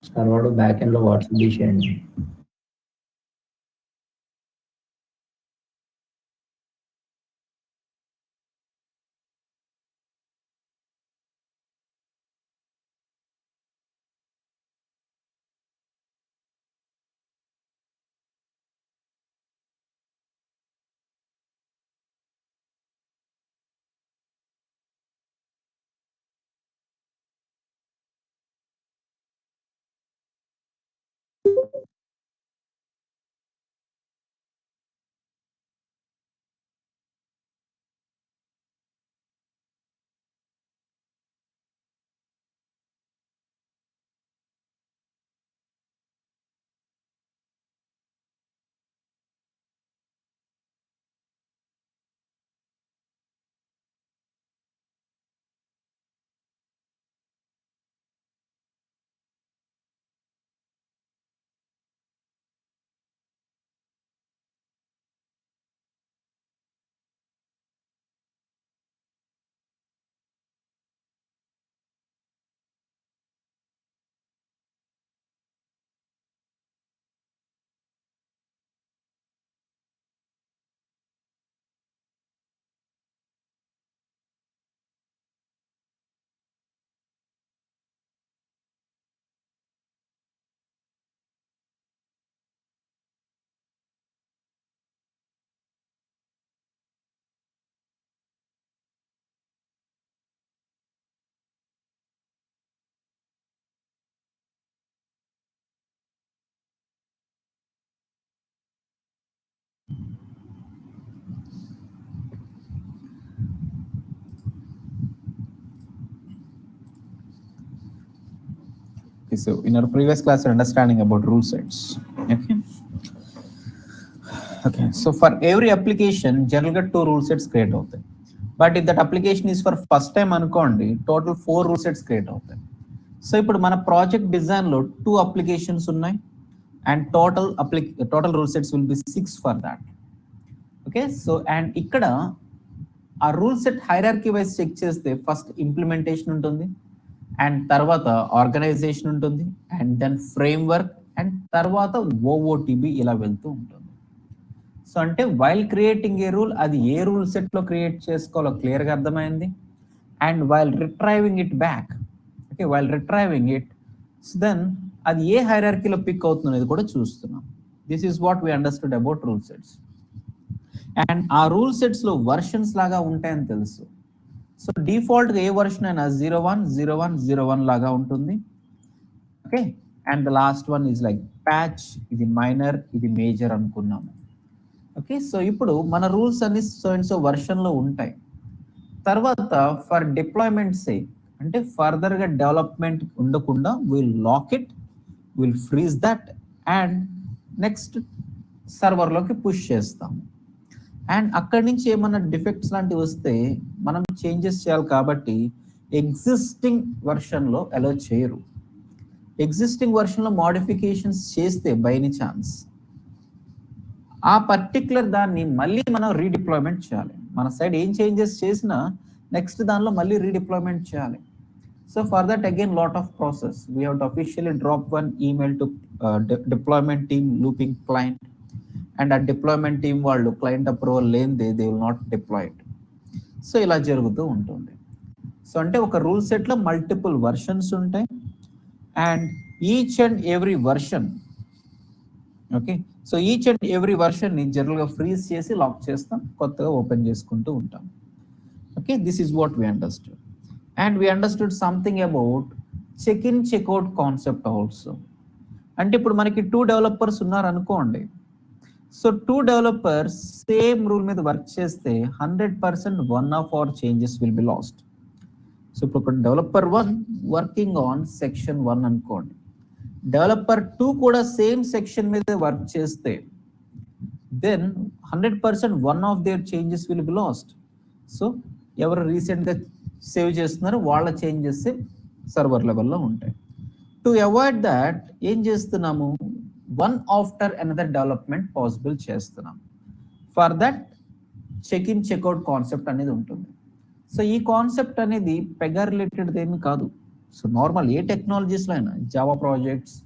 Server back end లో WhatsApp తీసేయండి. Okay, so in our previous class, we're understanding about rule sets. Okay. Okay. So for every application, generally two rule sets create out there. But if that application is for first time అనుకోండి, total 4 rule sets create అవుతాయి. So ఇప్పుడు మన project design లో 2 applications ఉన్నాయి and total rule sets will be 6 for that. Okay, so and ఇక్కడ ఆ rule set hierarchy wise check చేస్తే first implementation ఉంటుంది అండ్ తర్వాత ఆర్గనైజేషన్ ఉంటుంది and then framework and తర్వాత ఓఓటీబీ ఇలా వెళ్తూ ఉంటుంది. సో అంటే వైల్ క్రియేటింగ్ ఏ రూల్, అది ఏ రూల్ సెట్ లో క్రియేట్ చేసుకోవాలో క్లియర్గా అర్థమైంది. And while retrieving it back, okay, while retrieving it then అది ఏ హైరార్కీలో పిక్ అవుతుంది కూడా చూస్తున్నాం. This is what we understood about rule sets. And ఆ రూల్ సెట్స్ లో వర్షన్స్ లాగా ఉంటాయని తెలుసు. సో డిఫాల్ట్ గా ఏ వర్షన్ అయినా 01, 01, 01 లాగా ఉంటుంది. Okay, and the last one is like patch, ఇది మైనర్, ఇది మేజర్ అనుకున్నాము. ఓకే, సో ఇప్పుడు మన రూల్స్ అన్ని సో వర్షన్ లో ఉంటాయి. తర్వాత ఫర్ డిప్లాయ్మెంట్ సేక్ అంటే ఫర్దర్ గా డెవలప్మెంట్ ఉండకుండా will lock it, will freeze that and next server లోకి పుష్ చేస్తాము. అండ్ అక్కడి నుంచి ఏమన్నా డిఫెక్ట్స్ లాంటివి వస్తే మనం చేంజెస్ చేయాలి కాబట్టి ఎగ్జిస్టింగ్ వర్షన్లో అలో చేయరు. ఎగ్జిస్టింగ్ వర్షన్లో మోడిఫికేషన్స్ చేస్తే బై ఎనీ ఛాన్స్ ఆ పర్టిక్యులర్ దాన్ని మళ్ళీ మనం రీడిప్లాయ్మెంట్ చేయాలి. మన సైడ్ ఏం చేంజెస్ చేసినా నెక్స్ట్ దానిలో మళ్ళీ రీడిప్లాయ్మెంట్ చేయాలి. So for that again lot of process we have to officially drop one email to deployment team looping client and ఆ డిప్లాయ్మెంట్ టీం వాళ్ళు క్లయింట్ అప్రూవల్ లేనిదే they will not deploy it. So ఇలా జరుగుతూ ఉంటుంది. So అంటే ఒక rule సెట్లో multiple versions ఉంటాయి and each and every version, okay, so each and every వర్షన్ని జనరల్గా ఫ్రీజ్ చేసి లాక్ చేస్తాం, కొత్తగా ఓపెన్ చేసుకుంటూ ఉంటాం. Okay, this is what we understood. And we understood something about check in checkout concept also. అంటే ఇప్పుడు మనకి 2 డెవలపర్స్ ఉన్నారు అనుకోండి. సో 2 డెవలపర్స్ సేమ్ రూల్ మీద వర్క్ చేస్తే 100% one of our changes will be lost. So ఇప్పుడు ఒక డెవలపర్ 1 వర్కింగ్ ఆన్ సెక్షన్ 1 అనుకోండి, డెవలపర్ 2 కూడా సేమ్ సెక్షన్ మీద వర్క్ చేస్తే then 100% one of their changes will be lost. So ఎవరు రీసెంట్గా సేవ్ చేస్తున్నారో వాళ్ళ చేంజెస్ సర్వర్ లెవెల్లో ఉంటాయి. టు అవాయిడ్ దాట్ ఏం చేస్తున్నాము, one after another development possible చేస్తున్నాం. For that check in checkout concept అనేది ఉంటుంది. సో ఈ కాన్సెప్ట్ అనేది పెగా రిలేటెడ్ ఏమి కాదు. సో నార్మల్ ఏ టెక్నాలజీస్లో అయినా జావా ప్రాజెక్ట్స్,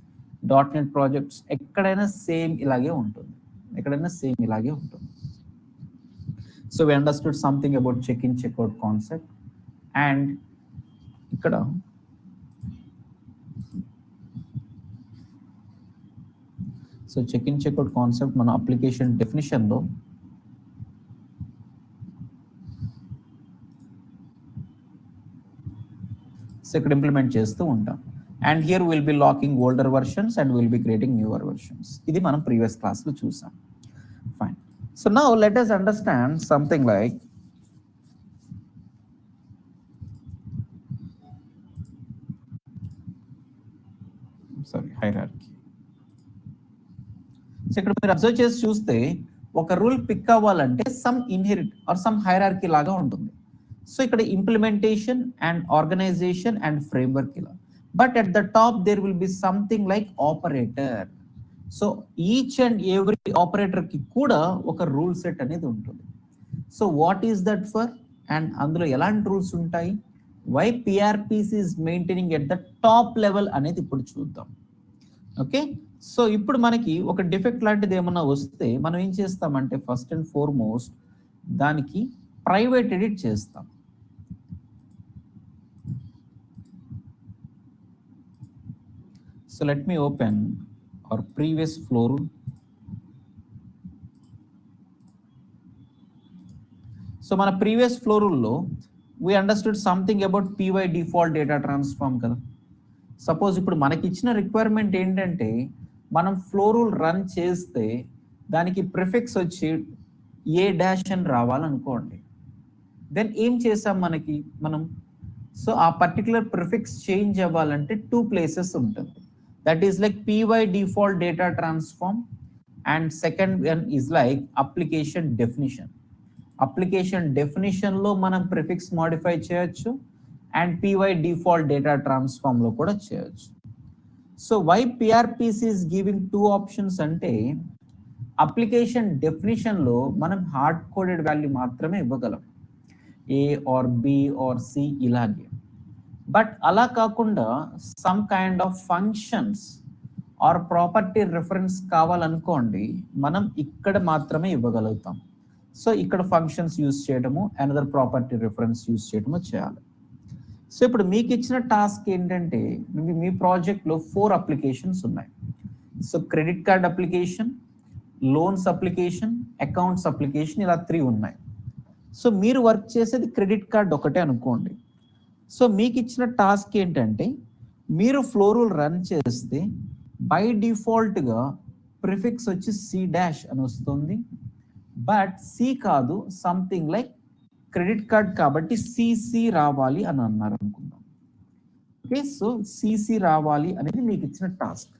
.NET ప్రాజెక్ట్స్ ఎక్కడైనా సేమ్ ఇలాగే ఉంటుంది. So we understood something about check in checkout concept. And ఇక్కడ so check in checkout concept మన అప్లికేషన్ డెఫినిషన్లో సో ఇక్కడ ఇంప్లిమెంట్ చేస్తూ ఉంటాం. And here will be locking older versions and will be creating newer versions. ఇది మనం previous క్లాస్లో చూసాం. Fine. So now let us understand something like hierarchy. So ఇక్కడ మీరు అబ్జర్వ్ చేసి చూస్తే ఒక రూల్ పిక్ అవ్వాలంటే some inherit or some hierarchy లాగా ఉంటుంది. సో ఇక్కడ implementation and organization and framework ఇలా. But at the top there will be something like operator. So each and every operator కి కూడా ఒక రూల్ సెట్ అనేది ఉంటుంది. So what is that for, and అందులో ఎలాంటి రూల్స్ ఉంటాయి, why PRPC is maintaining at the top level అనేది ఇప్పుడు చూద్దాం. ఓకే. సో ఇప్పుడు మనకి ఒక డిఫెక్ట్ లాంటిది ఏమన్నా వస్తే మనం ఏం చేస్తామంటే ఫస్ట్ అండ్ ఫార్మోస్ట్ దానికి ప్రైవేట్ ఎడిట్ చేస్తాం. So let me open our previous flow rule. So మన ప్రీవియస్ ఫ్లో రూల్లో we understood something about py default data transform కదా. సపోజ్ ఇప్పుడు మనకి ఇచ్చిన రిక్వైర్మెంట్ ఏంటంటే మనం ఫ్లో రూల్ రన్ చేస్తే దానికి ప్రిఫిక్స్ వచ్చి ఏ డాష్ అని రావాలనుకోండి. దెన్ ఏం చేసాం మనం సో ఆ పర్టికులర్ ప్రిఫిక్స్ చేంజ్ అవ్వాలంటే 2 places ఉంటుంది. That is like py default data transform, and second one is like application definition. Application definition లో మనం ప్రిఫిక్స్ మాడిఫై చేయొచ్చు and py default data transform లో కూడా చేయొచ్చు. So why PRPC is giving 2 options అంటే application definition లో మనం hard coded value మాత్రమే ఇవ్వగలం, A or B or C ఇలాగే. బట్ అలా కాకుండా some kind of functions or property reference కావాలనుకోండి మనం ఇక్కడ మాత్రమే ఇవ్వగలుగుతాం. సో ఇక్కడ ఫంక్షన్స్ యూజ్ చేయడము, అనదర్ ప్రాపర్టీ రిఫరెన్స్ యూజ్ చేయడము చేయాలి. సో ఇప్పుడు మీకు ఇచ్చిన టాస్క్ ఏంటంటే మీ ప్రాజెక్ట్లో 4 అప్లికేషన్స్ ఉన్నాయి. So credit card application, loans application, accounts application, ఇలా 3 ఉన్నాయి. సో మీరు వర్క్ చేసేది క్రెడిట్ కార్డ్ ఒకటే అనుకోండి. సో మీకు ఇచ్చిన టాస్క్ ఏంటంటే మీరు ఫ్లో రూల్ రన్ చేస్తే బై డిఫాల్ట్గా ప్రిఫిక్స్ వచ్చి సి డాష్ అని వస్తుంది, బట్ సి కాదు, సంథింగ్ లైక్ క్రెడిట్ కార్డ్ కాబట్టి సిసి రావాలి అని అన్నారు అనుకుందాం. ఓకే. సో సిసి రావాలి అనేది మీకు ఇచ్చిన టాస్క్.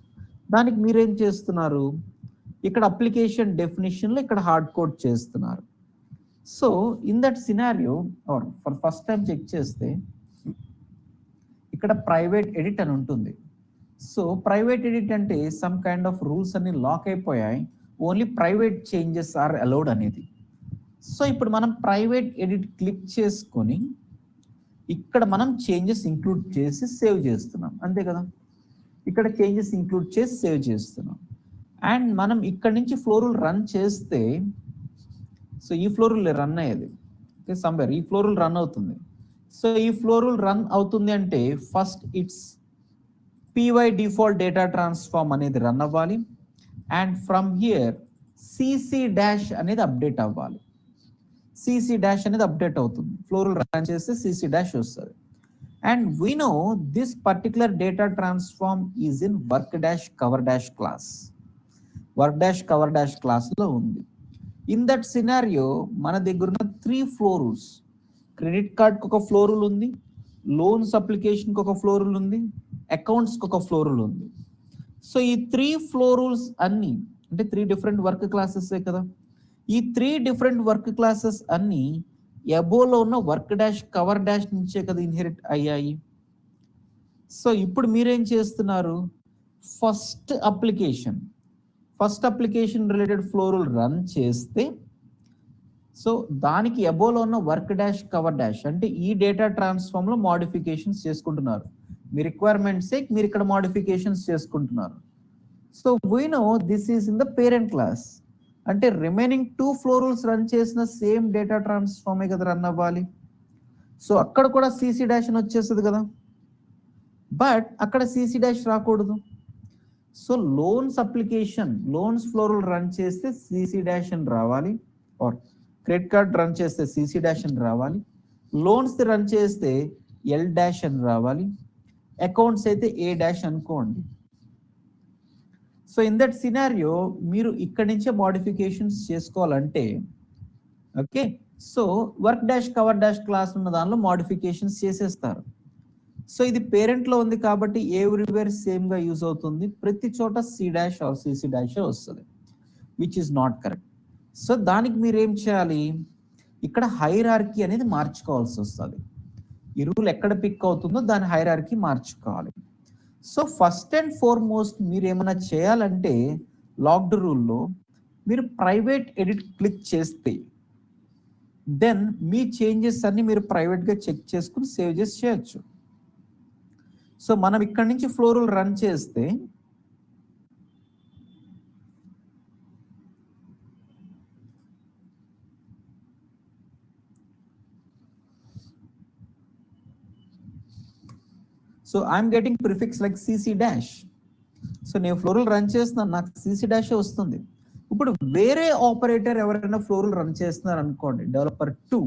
దానికి మీరేం చేస్తున్నారు, ఇక్కడ అప్లికేషన్ డెఫినేషన్లో ఇక్కడ హార్డ్ కోడ్ చేస్తున్నారు. So in that scenario or for first time check చేస్తే ఇక్కడ ప్రైవేట్ ఎడిట్ అని ఉంటుంది. సో ప్రైవేట్ ఎడిట్ అంటే సమ్ కైండ్ ఆఫ్ రూల్స్ అన్ని లాక్ అయిపోయాయి, only private changes are allowed అనేది. సో ఇప్పుడు మనం ప్రైవేట్ ఎడిట్ క్లిక్ చేసుకొని ఇక్కడ మనం చేంజెస్ ఇంక్లూడ్ చేసి సేవ్ చేస్తున్నాం, అంతే కదా. ఇక్కడ చేంజెస్ ఇంక్లూడ్ చేసి సేవ్ చేస్తున్నాం. అండ్ మనం ఇక్కడ నుంచి ఫ్లో రూల్ రన్ చేస్తే సో ఈ ఫ్లో రూల్ రన్ అయ్యేది, ఓకే, సమ్వేర్ ఈ ఫ్లో రూల్ రన్ అవుతుంది. సో ఈ ఫ్లో రూల్ రన్ అవుతుంది అంటే first it's py default data transform అనేది రన్ అవ్వాలి, and from here CC dash అనేది అప్డేట్ అవ్వాలి. సిసి డాష్ అనేది అప్డేట్ అవుతుంది, ఫ్లో రూల్ రన్ చేస్తే సిసి డాష్ వస్తుంది. And we know this particular data transform is in work dash cover dash class. Work dash cover dash క్లాస్లో ఉంది. In that scenario మన దగ్గర ఉన్న 3 ఫ్లో రూల్స్, క్రెడిట్ కార్డ్కి ఒక ఫ్లో రూల్ ఉంది, లోన్స్ అప్లికేషన్కి ఒక ఫ్లో రూల్ ఉంది, అకౌంట్స్కి ఒక ఫ్లో రూల్ ఉంది. సో ఈ 3 ఫ్లో రూల్స్ అన్ని అంటే 3 డిఫరెంట్ వర్క్ క్లాసెస్ కదా. ఈ 3 డిఫరెంట్ వర్క్ క్లాసెస్ అన్ని ఎబోలో ఉన్న వర్క్ డాష్ కవర్ డాష్ నుంచే కదా ఇన్హెరిట్ అయ్యాయి. సో ఇప్పుడు మీరేం చేస్తున్నారు, first application related flow rule run చేస్తే సో దానికి ఎబోలో ఉన్న వర్క్ డాష్ కవర్ డాష్ అంటే ఈ డేటా ట్రాన్స్ఫార్మ్ లో మోడిఫికేషన్స్ చేసుకుంటున్నారు. మీ రిక్వైర్మెంట్ సేక్ మీరు ఇక్కడ మోడిఫికేషన్స్ చేసుకుంటున్నారు. So we no this is in the parent class. అంటే రిమైనింగ్ 2 ఫ్లో రూల్స్ రన్ చేసిన సేమ్ డేటా ట్రాన్స్ఫార్మే కదా రన్ అవ్వాలి. సో అక్కడ కూడా సిసి డాష్ అని వచ్చేస్తుంది కదా, బట్ అక్కడ సిసి డాష్ రాకూడదు. So loans application loans flow rule run చేస్తే సిసి డాష్ అని రావాలి, ఆర్ క్రెడిట్ కార్డ్ రన్ చేస్తే సిసి డాష్ అని రావాలి, లోన్స్ రన్ చేస్తే ఎల్ డాష్ అని రావాలి, అకౌంట్స్ అయితే ఏ డాష్ అనుకోండి. సో ఇన్ దట్ సినారియో మీరు ఇక్కడి నుంచే మోడిఫికేషన్స్ చేసుకోవాలంటే okay, so work dash cover dash class ఉన్న దానిలో మోడిఫికేషన్స్ చేసేస్తారు. సో ఇది పేరెంట్లో ఉంది కాబట్టి ఎవ్రీవేర్ సేమ్గా యూజ్ అవుతుంది, ప్రతి చోట C dash or CC dash వస్తుంది, which is not correct. So దానికి మీరు ఏం చేయాలి, ఇక్కడ హైరార్కీ అనేది మార్చుకోవాల్సి వస్తుంది. ఈ రూల్ ఎక్కడ పిక్ అవుతుందో దాని హైరార్కీ మార్చుకోవాలి. సో ఫస్ట్ అండ్ ఫార్మోస్ట్ మీరు ఏమైనా చేయాలంటే లాక్డ్ రూల్లో మీరు ప్రైవేట్ ఎడిట్ క్లిక్ చేస్తే దెన్ మీ చేంజెస్ అన్ని మీరు ప్రైవేట్గా చెక్ చేసుకుని సేవ్ చేసి చేయొచ్చు. సో మనం ఇక్కడ నుంచి ఫ్లో రూల్ రన్ చేస్తే so I'm getting prefix like CC dash. So నేను ఫ్లో రూల్ రన్ చేస్తున్నాను, నాకు సిసి డాష్ వస్తుంది. ఇప్పుడు వేరే ఆపరేటర్ ఎవరైనా ఫ్లో రూల్ రన్ చేస్తున్నారు అనుకోండి, డెవలపర్ 2,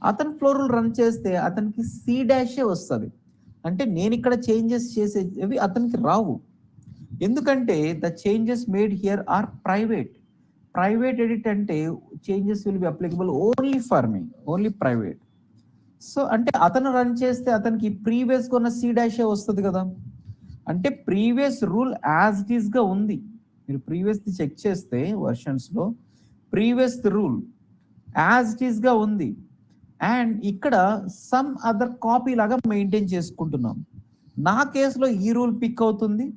అతను ఫ్లో రూల్ రన్ చేస్తే అతనికి సి డాషే వస్తుంది. అంటే నేను ఇక్కడ చేంజెస్ చేసేవి అతనికి రావు, ఎందుకంటే the changes made here are private. Private edit అంటే changes will be applicable only for me, only private. So అంటే అతను రన్ చేస్తే అతనికి ప్రీవియస్గా ఉన్న సి డాషే వస్తుంది కదా. అంటే ప్రీవియస్ రూల్ యాజ్ ఇట్ ఈస్గా ఉంది. మీరు ప్రీవియస్ది చెక్ చేస్తే వర్షన్స్లో ప్రీవియస్ రూల్ యాజ్ ఇట్ ఈస్గా ఉంది, అండ్ ఇక్కడ సమ్ అదర్ కాపీ లాగా మెయింటైన్ చేసుకుంటున్నాం. నా కేసులో ఈ రూల్ పిక్ అవుతుంది,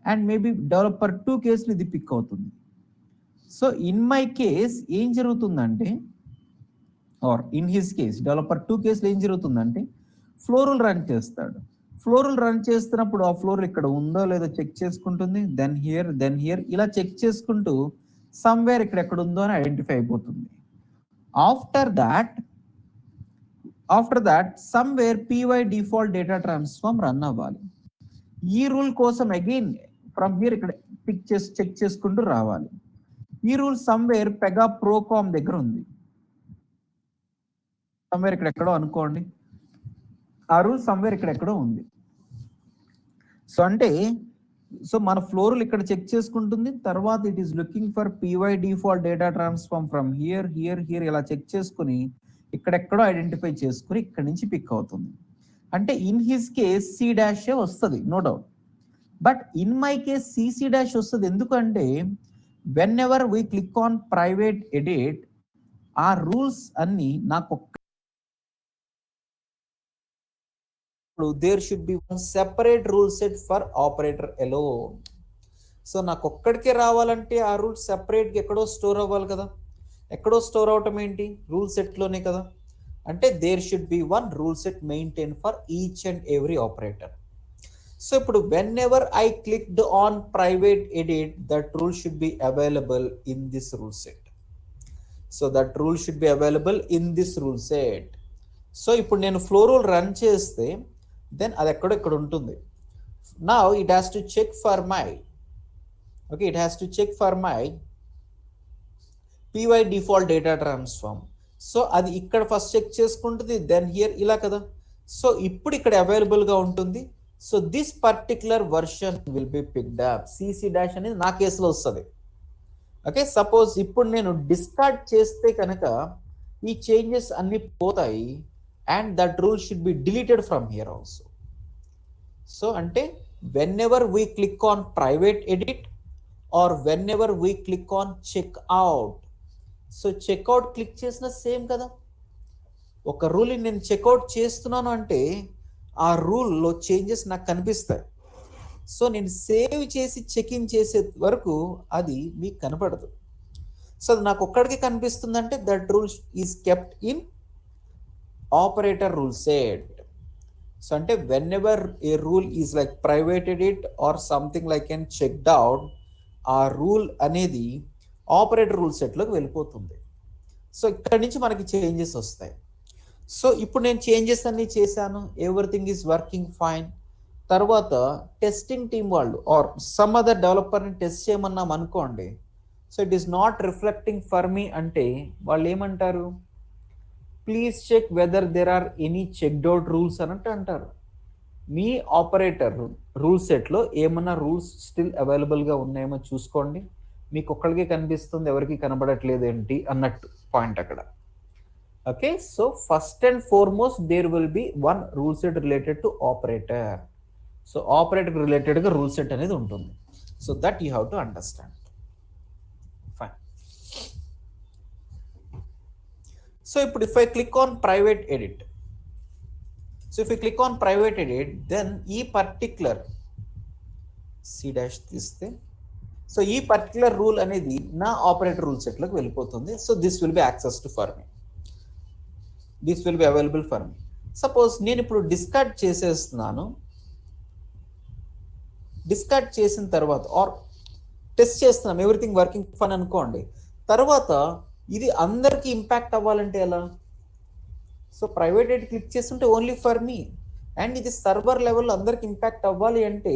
అండ్ మేబీ డెవలపర్ 2 కేసులో ఇది పిక్ అవుతుంది. సో ఇన్ మై కేస్ ఏం జరుగుతుందంటే, or in his case developer 2 కేసులో ఏం జరుగుతుందంటే, ఫ్లో రూల్ రన్ చేస్తాడు. ఫ్లో రూల్ రన్ చేస్తున్నప్పుడు ఆ ఫ్లో రూల్ ఇక్కడ ఉందో లేదో చెక్ చేసుకుంటుంది, దెన్ హియర్ ఇలా చెక్ చేసుకుంటూ సమ్వేర్ ఇక్కడ ఎక్కడ ఉందో అని ఐడెంటిఫై అయిపోతుంది. After that somewhere PY default data transform run అవ్వాలి. ఈ రూల్ కోసం అగైన్ ఫ్రమ్ హియర్ ఇక్కడ చెక్ చేసుకుంటూ రావాలి. ఈ రూల్ సమ్వేర్ పెగా ప్రోకామ్ దగ్గర ఉంది, సమ్వేర్ ఇక్కడ ఎక్కడో అనుకోండి, ఆ రూల్ సమ్వేర్ ఇక్కడ ఎక్కడో ఉంది. సో అంటే సో మన ఫ్లో రూల్ ఇక్కడ చెక్ చేసుకుంటుంది, తర్వాత it is looking for PY default data transform from here ఇలా చెక్ చేసుకుని ఇక్కడెక్కడో ఐడెంటిఫై చేసుకుని ఇక్కడ నుంచి పిక్ అవుతుంది. అంటే ఇన్ హిస్ కేస్ సి డాషే వస్తుంది, no doubt. But in my case CC dash వస్తుంది, ఎందుకంటే whenever we click on private edit ఆ రూల్స్ అన్ని నాకు there should be one separate rule set for operator alone. So నాకు ఒక్కడికే రావాలంటే ఆ రూల్ సెపరేట్గా ఎక్కడో స్టోర్ అవ్వాలి కదా. ఎక్కడో స్టోర్ అవటం ఏంటి, రూల్ సెట్లోనే కదా. అంటే there should be one rule set maintain for each and every operator. So ఇప్పుడు whenever I clicked on private edit that rule should be available in this rule set. So that rule should be available in this rule set. So ఇప్పుడు నేను flow rule run చేస్తే then అది ఎక్కడో ఇక్కడ ఉంటుంది. Now it has to check for my py default data transform. So అది ఇక్కడ first check చేసుకుంటుంది, దెన్ హియర్ ఇలా కదా. సో ఇప్పుడు ఇక్కడ అవైలబుల్గా ఉంటుంది. So this particular version will be picked up. CC dash అనేది నా కేసులో వస్తుంది. ఓకే, సపోజ్ ఇప్పుడు నేను డిస్కార్డ్ చేస్తే కనుక ఈ చేంజెస్ అన్ని పోతాయి, and that rule should be deleted from here also. So అంటే whenever we click on private edit or whenever we click on check out. So checkout click చేసిన same కదా. ఒక రూల్ని నేను చెక్అవుట్ చేస్తున్నాను అంటే ఆ రూల్లో చేంజెస్ నాకు కనిపిస్తాయి. సో నేను సేవ్ చేసి చెక్-ఇన్ చేసే వరకు అది మీకు కనపడదు. సో అది నాకు ఒక్కడికి కనిపిస్తుందంటే that rule is kept in operator rule set. So అంటే whenever a rule is like privated it or something like and checked out, ఆ రూల్ అనేది ఆపరేటర్ రూల్ సెట్లోకి వెళ్ళిపోతుంది. సో ఇక్కడ నుంచి మనకి చేంజెస్ వస్తాయి. సో ఇప్పుడు నేను చేంజెస్ అన్ని చేశాను, ఎవ్రీథింగ్ ఈజ్ వర్కింగ్ ఫైన్. తర్వాత టెస్టింగ్ టీం వాళ్ళు ఆర్ సమ్ అదర్ డెవలపర్ని టెస్ట్ చేయమన్నాం అనుకోండి, so it is not reflecting for me అంటే వాళ్ళు ఏమంటారు, please check whether there are any checked out rules అన్నట్టు అంటారు. మీ ఆపరేటర్ రూల్ సెట్లో ఏమన్నా రూల్స్ స్టిల్ అవైలబుల్గా ఉన్నాయేమో చూసుకోండి, మీకు ఒక్కడికే కనిపిస్తుంది ఎవరికి కనబడట్లేదు ఏంటి అన్నట్టు పాయింట్ అక్కడ. Okay, so first and foremost there will be one rule set related to operator. So operator రిలేటెడ్గా రూల్ సెట్ అనేది ఉంటుంది. So that you have to understand. Fine. So ఇప్పుడు if I click on private edit, so if I click on private edit, then ఈ particular C dash తీస్తే, so ఈ particular rule అనేది నా operator rule సెట్లోకి వెళ్ళిపోతుంది. So this will be accessed for me, this will be available for me. Suppose నేను ఇప్పుడు discard చేసేస్తున్నాను, డిస్కార్డ్ చేసిన తర్వాత ఆర్ టెస్ట్ చేస్తున్నాం ఎవ్రీథింగ్ వర్కింగ్ ఫన్ అనుకోండి, తర్వాత ఇది అందరికీ ఇంపాక్ట్ అవ్వాలంటే ఎలా? సో ప్రైవేట్ ఎడిట్ క్లిక్ చేస్తుంటే ఓన్లీ ఫర్ మీ, అండ్ ఇది సర్వర్ లెవెల్లో అందరికి ఇంపాక్ట్ అవ్వాలి అంటే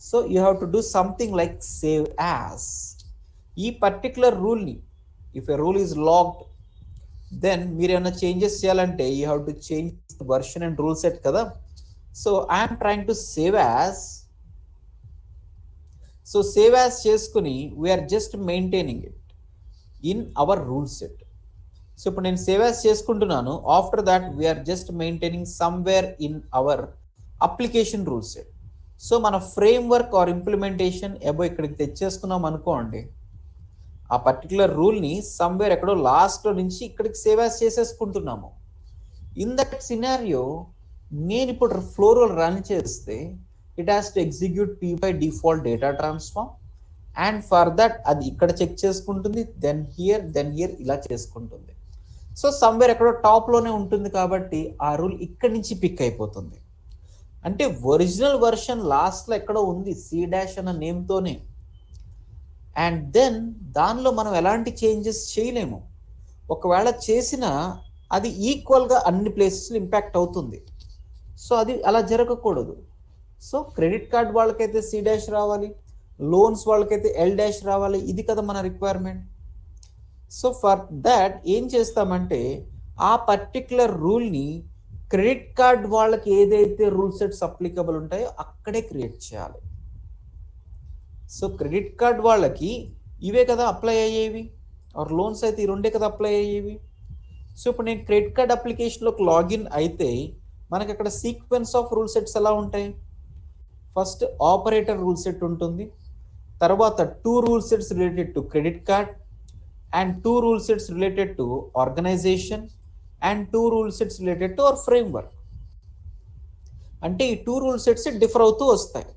so you have to do something like save as. ఈ పర్టిక్యులర్ రూల్ని if a rule is locked, then మీరు ఏమైనా చేంజెస్ చేయాలంటే you have to change version and rule set కదా. So I'm trying to save as. So save as చేసుకుని we're just maintaining it in our rule set. So ఇప్పుడు నేను save as చేసుకుంటున్నాను, after that we're just maintaining somewhere in our application rule set. So మన framework or implementation ఎబో ఇక్కడికి తెచ్చేసుకున్నాం అనుకోండి, ఆ పర్టికులర్ రూల్ని సమ్వేర్ ఎక్కడో లాస్ట్లో నుంచి ఇక్కడికి సేవ్ యాజ్ చేసేసుకుంటున్నాము. ఇన్ దట్ సినారియో నేను ఇప్పుడు ఫ్లో రూల్ రన్ చేస్తే it has to execute P Y default data transform, and for that అది ఇక్కడ చెక్ చేసుకుంటుంది, దెన్ హియర్ ఇలా చేసుకుంటుంది. సో సమ్వేర్ ఎక్కడో టాప్లోనే ఉంటుంది కాబట్టి ఆ రూల్ ఇక్కడి నుంచి పిక్ అయిపోతుంది. అంటే ఒరిజినల్ వర్షన్ లాస్ట్లో ఎక్కడో ఉంది సి డాష్ అన్న నేమ్తోనే, అండ్ దెన్ దానిలో మనం ఎలాంటి చేంజెస్ చేయలేము. ఒకవేళ చేసినా అది ఈక్వల్గా అన్ని ప్లేసెస్లో ఇంపాక్ట్ అవుతుంది. సో అది అలా జరగకూడదు. సో క్రెడిట్ కార్డ్ వాళ్ళకైతే సి డాష్ రావాలి, లోన్స్ వాళ్ళకైతే ఎల్ డాష్ రావాలి, ఇది కదా మన రిక్వైర్మెంట్. సో ఫర్ దాట్ ఏం చేస్తామంటే ఆ పర్టిక్యులర్ రూల్ని క్రెడిట్ కార్డ్ వాళ్ళకి ఏదైతే రూల్ సెట్స్ అప్లికబుల్ ఉంటాయో అక్కడే క్రియేట్ చేయాలి. సో క్రెడిట్ కార్డ్ వాళ్ళకి ఇవే కదా అప్లై అయ్యేవి, ఆర్ లోన్స్ అయితే ఈ రెండే కదా అప్లై అయ్యేవి. సో ఇప్పుడు నేను క్రెడిట్ కార్డ్ అప్లికేషన్లోకి లాగిన్ అయితే మనకి అక్కడ సీక్వెన్స్ ఆఫ్ రూల్ సెట్స్ ఎలా ఉంటాయి? ఫస్ట్ ఆపరేటర్ రూల్ సెట్ ఉంటుంది, తర్వాత 2 rule sets related to credit card, and 2 rule sets related to organisation, and 2 rule sets related to our framework. అంటే ఈ 2 rule sets differ అవుతూ వస్తాయి.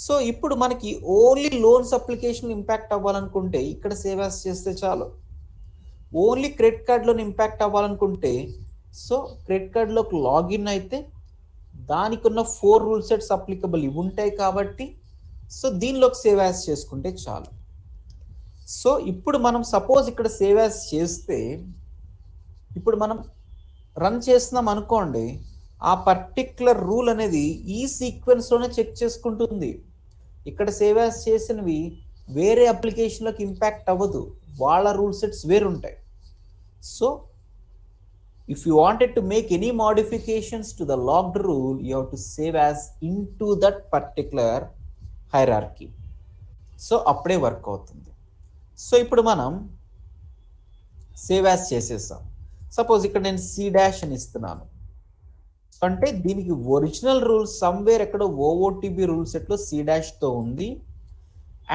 So ఇప్పుడు మనకి ఓన్లీ లోన్స్ అప్లికేషన్ ఇంపాక్ట్ అవ్వాలనుకుంటే ఇక్కడ సేవ్ యాజ్ చేస్తే చాలు. ఓన్లీ క్రెడిట్ కార్డ్లోని ఇంపాక్ట్ అవ్వాలనుకుంటే సో క్రెడిట్ కార్డ్లోకి లాగిన్ అయితే దానికి ఉన్న 4 రూల్ సెట్స్ అప్లికబుల్ ఇవి ఉంటాయి కాబట్టి సో దీనిలోకి సేవ్ యాజ్ చేసుకుంటే చాలు. సో ఇప్పుడు మనం సపోజ్ ఇక్కడ సేవ్ యాజ్ చేస్తే ఇప్పుడు మనం రన్ చేస్తున్నాం అనుకోండి, ఆ పర్టిక్యులర్ రూల్ అనేది ఈ సీక్వెన్స్లోనే చెక్ చేసుకుంటుంది. ఇక్కడ సేవ్ యాజ్ చేసినవి వేరే అప్లికేషన్లోకి ఇంపాక్ట్ అవ్వదు, వాళ్ళ రూల్ సెట్స్ వేరుంటాయి. So if you wanted to make any modifications to the logged rule, you have to save as into that particular hierarchy. So అప్పుడే వర్క్ అవుతుంది. సో ఇప్పుడు మనం సేవ్ యాజ్ చేసేసాం. సపోజ్ ఇక్కడ నేను సి డాష్ అని ఇస్తున్నాను, అంటే దీనికి ఒరిజినల్ రూల్ సమ్వేర్ ఎక్కడో ఓఓటీబీ రూల్ సెట్లో సి డాష్తో ఉంది,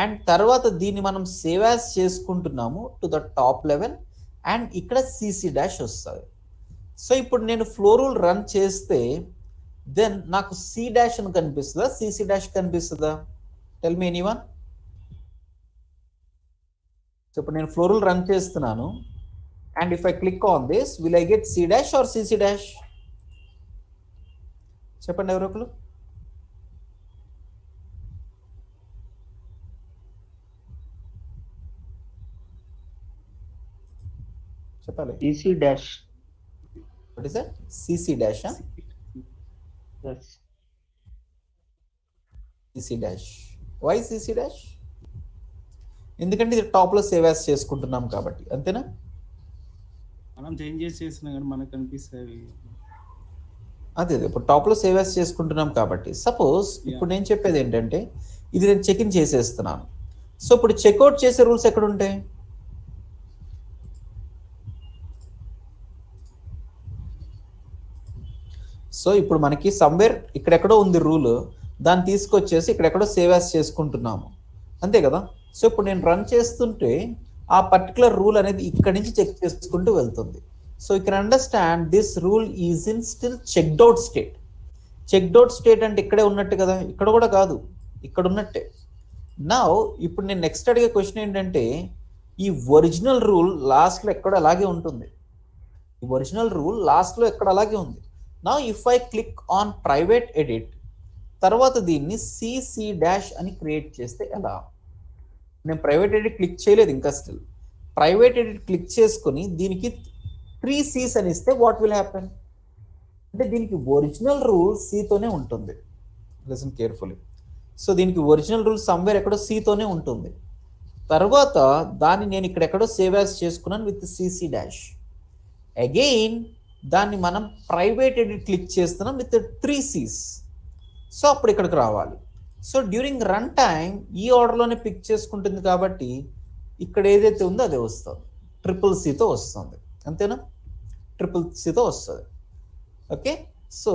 అండ్ తర్వాత దీన్ని మనం సేవ్ యాజ్ చేసుకుంటున్నాము to the top level, and ఇక్కడ సిసి డాష్ వస్తుంది. సో ఇప్పుడు నేను ఫ్లో రూల్ రన్ చేస్తే దెన్ నాకు సి డాష్ అని కనిపిస్తుందా, సిసి డాష్ కనిపిస్తుందా? Tell me anyone. సో ఇప్పుడు నేను ఫ్లో రూల్ రన్ చేస్తున్నాను, and if I click on this will I get C dash or CC dash? చెప్పండి ఎవరో ఒకరు. చెప్పాలి. CC dash. What is that? CC dash. Yes. CC dash. Why CC dash? ఎందుకంటే ఇది టాప్లో సేవ్ యాస్ చేసుకుంటున్నాం కాబట్టి, అంతేనా? మనం చేంజెస్ చేసినా కానీ మనకు కనిపిస్తాయి. అదే ఇప్పుడు టాప్లో సేవ్ యాస్ చేసుకుంటున్నాం కాబట్టి, సపోజ్ ఇప్పుడు నేను చెప్పేది ఏంటంటే ఇది నేను చెక్ ఇన్ చేసేస్తున్నాను. సో ఇప్పుడు చెక్అవుట్ చేసే రూల్స్ ఎక్కడ ఉంటాయి? సో ఇప్పుడు మనకి సమ్వేర్ ఇక్కడెక్కడో ఉంది రూల్, దాన్ని తీసుకొచ్చేసి ఇక్కడెక్కడో సేవ్ యాస్ చేసుకుంటున్నాము, అంతే కదా? సో ఇప్పుడు నేను రన్ చేస్తుంటే ఆ పర్టికులర్ రూల్ అనేది ఇక్కడి నుంచి చెక్ చేసుకుంటూ వెళ్తుంది. So you can understand this rule is in still checked out state. Checked out state అంటే ఇక్కడే ఉన్నట్టు కదా, ఇక్కడ కూడా కాదు, ఇక్కడ ఉన్నట్టే. నా ఇప్పుడు నేను నెక్స్ట్ అడిగే క్వశ్చన్ ఏంటంటే ఈ ఒరిజినల్ రూల్ లాస్ట్లో ఎక్కడ అలాగే ఉంటుంది. ఈ ఒరిజినల్ రూల్ లాస్ట్లో ఎక్కడ అలాగే ఉంది. నా if I click on private edit, తర్వాత దీన్ని సిసి డాష్ అని క్రియేట్ చేస్తే ఎలా? నేను ప్రైవేట్ ఎడిట్ క్లిక్ చేయలేదు ఇంకా, స్టిల్ ప్రైవేట్ ఎడిట్ క్లిక్ చేసుకుని దీనికి 3 C's అని ఇస్తే వాట్ విల్ హ్యాపెన్ అంటే దీనికి ఒరిజినల్ రూల్ సితోనే ఉంటుంది. Listen carefully. సో దీనికి ఒరిజినల్ రూల్ సమ్వేర్ ఎక్కడో సితోనే ఉంటుంది. తర్వాత దాన్ని నేను ఇక్కడెక్కడో సేవ్ యాస్ చేసుకున్నాను విత్ సిసి డాష్. అగైన్ దాన్ని మనం ప్రైవేట్ ఎడిట్ క్లిక్ చేస్తున్నాం విత్ 3 C's. సో అప్పుడు ఇక్కడికి రావాలి. సో డ్యూరింగ్ రన్ టైం ఈ ఆర్డర్లోనే పిక్ చేసుకుంటుంది కాబట్టి ఇక్కడ ఏదైతే ఉందో అదే వస్తుంది, CCCతో వస్తుంది, అంతేనా? CCCతో వస్తుంది. Okay, so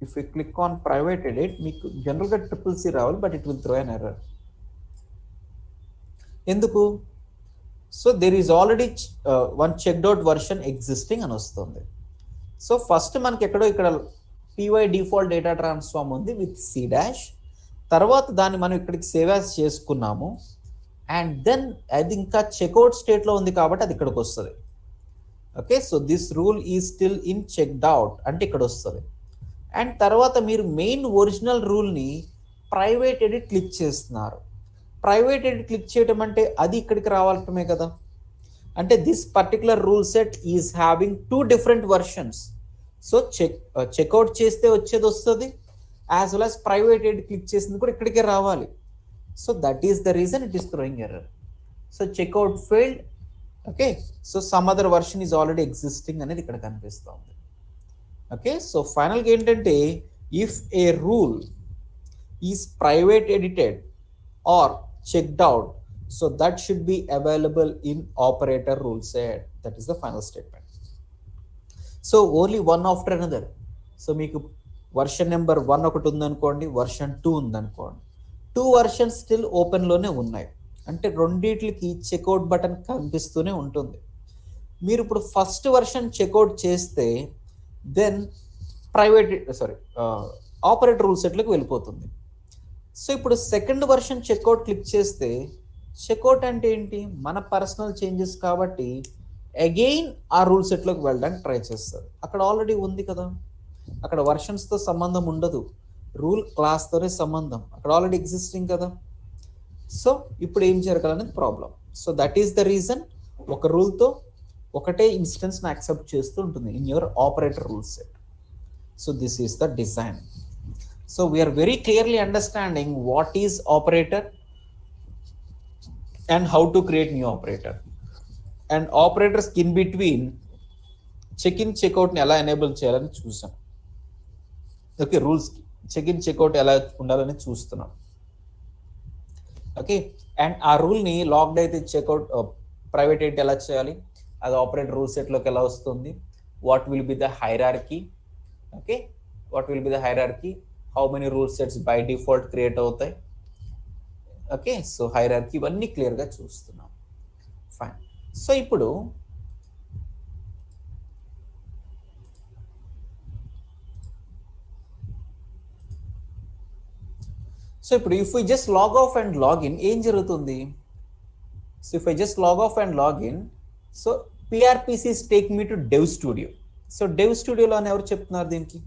if you click on private edit మీకు జనరల్గా CCC రావాలి, but it will throw an error. ఎందుకు? So there is already one checked out version existing అని వస్తుంది. సో ఫస్ట్ మనకి ఎక్కడో ఇక్కడ PY డిఫాల్ట్ డేటా ట్రాన్స్ఫార్మ్ ఉంది విత్ C డాష్. తర్వాత దాన్ని మనం ఇక్కడికి సేవ్ యాస్ చేసుకున్నాము. అండ్ దెన్ అది ఇంకా చెక్అవుట్ స్టేట్లో ఉంది కాబట్టి అది ఇక్కడికి వస్తుంది. Okay, so this rule is still in checked out అంటే ఇక్కడ వస్తుంది. అండ్ తర్వాత మీరు మెయిన్ ఒరిజినల్ రూల్ని ప్రైవేట్ ఎడిట్ క్లిక్ చేస్తున్నారు. ప్రైవేట్ ఎడిట్ క్లిక్ చేయడం అంటే అది ఇక్కడికి రావాలటమే కదా. అంటే this particular rule set is having 2 different versions. So checkout చేస్తే వచ్చేది వస్తుంది, as well as private edit click చేసింది కూడా ఇక్కడికే రావాలి. So that is the reason it is throwing error. So checkout failed. Okay, so some other version is already existing అనేది ఇక్కడ కనిపిస్తుంది. ఓకే, సో ఫైనల్గా ఏంటంటే if a rule is private edited or checked out, so that should be available in operator rule set. That is the final statement. So only one after another. So మీకు version number 1 ఒకటి ఉందనుకోండి, version 2 ఉందనుకోండి, 2 versions still ఓపెన్లోనే ఉన్నాయి. అంటే రెండిట్లకి checkout button కనిపిస్తూనే ఉంటుంది. మీరు ఇప్పుడు ఫస్ట్ వర్షన్ చెక్అవుట్ చేస్తే దెన్ ఆపరేటర్ రూల్ సెట్లోకి వెళ్ళిపోతుంది. సో ఇప్పుడు సెకండ్ వర్షన్ చెక్అవుట్ క్లిక్ చేస్తే, చెక్అవుట్ అంటే ఏంటి? మన పర్సనల్ చేంజెస్ కాబట్టి అగైన్ ఆ రూల్ సెట్లోకి వెళ్ళడానికి ట్రై చేస్తారు. అక్కడ ఆల్రెడీ ఉంది కదా, అక్కడ వర్షన్స్తో సంబంధం ఉండదు, రూల్ క్లాస్తోనే సంబంధం, అక్కడ ఆల్రెడీ ఎగ్జిస్టింగ్ కదా. సో ఇప్పుడు ఏం జరగాలనేది problem. So that is the reason ఒక రూల్తో ఒకటే ఇన్స్టెన్స్ని యాక్సెప్ట్ చేస్తూ ఉంటుంది in your operator rule set. So this is the design. So we're very clearly understanding what is operator and how to create new operator and operators in between check in చెక్అవుట్ని ఎలా enable చేయాలని చూసాం. Okay, రూల్స్కి check in checkout ఎలా ఉండాలని చూస్తున్నాం. Okay, and ఆ రూల్ని లాక్డ్ అయితే చెక్అవుట్ ప్రైవేట్ ఎడిట్ ఎలా చేయాలి, అది ఆపరేటర్ రూల్ సెట్లోకి ఎలా వస్తుంది, what will be the hierarchy. Okay, what will be the hierarchy, how many rule sets by default create అవుతాయి. ఓకే, సో హైరార్కీ ఇవన్నీ క్లియర్గా చూస్తున్నాం. ఫైన్. సో ఇప్పుడు if we just log off and login ఏం జరుగుతుంది? So if I just log off and login, so PRPCs take me to dev studio. So dev స్టూడియోలో అని ఎవరు చెప్తున్నారు దీనికి?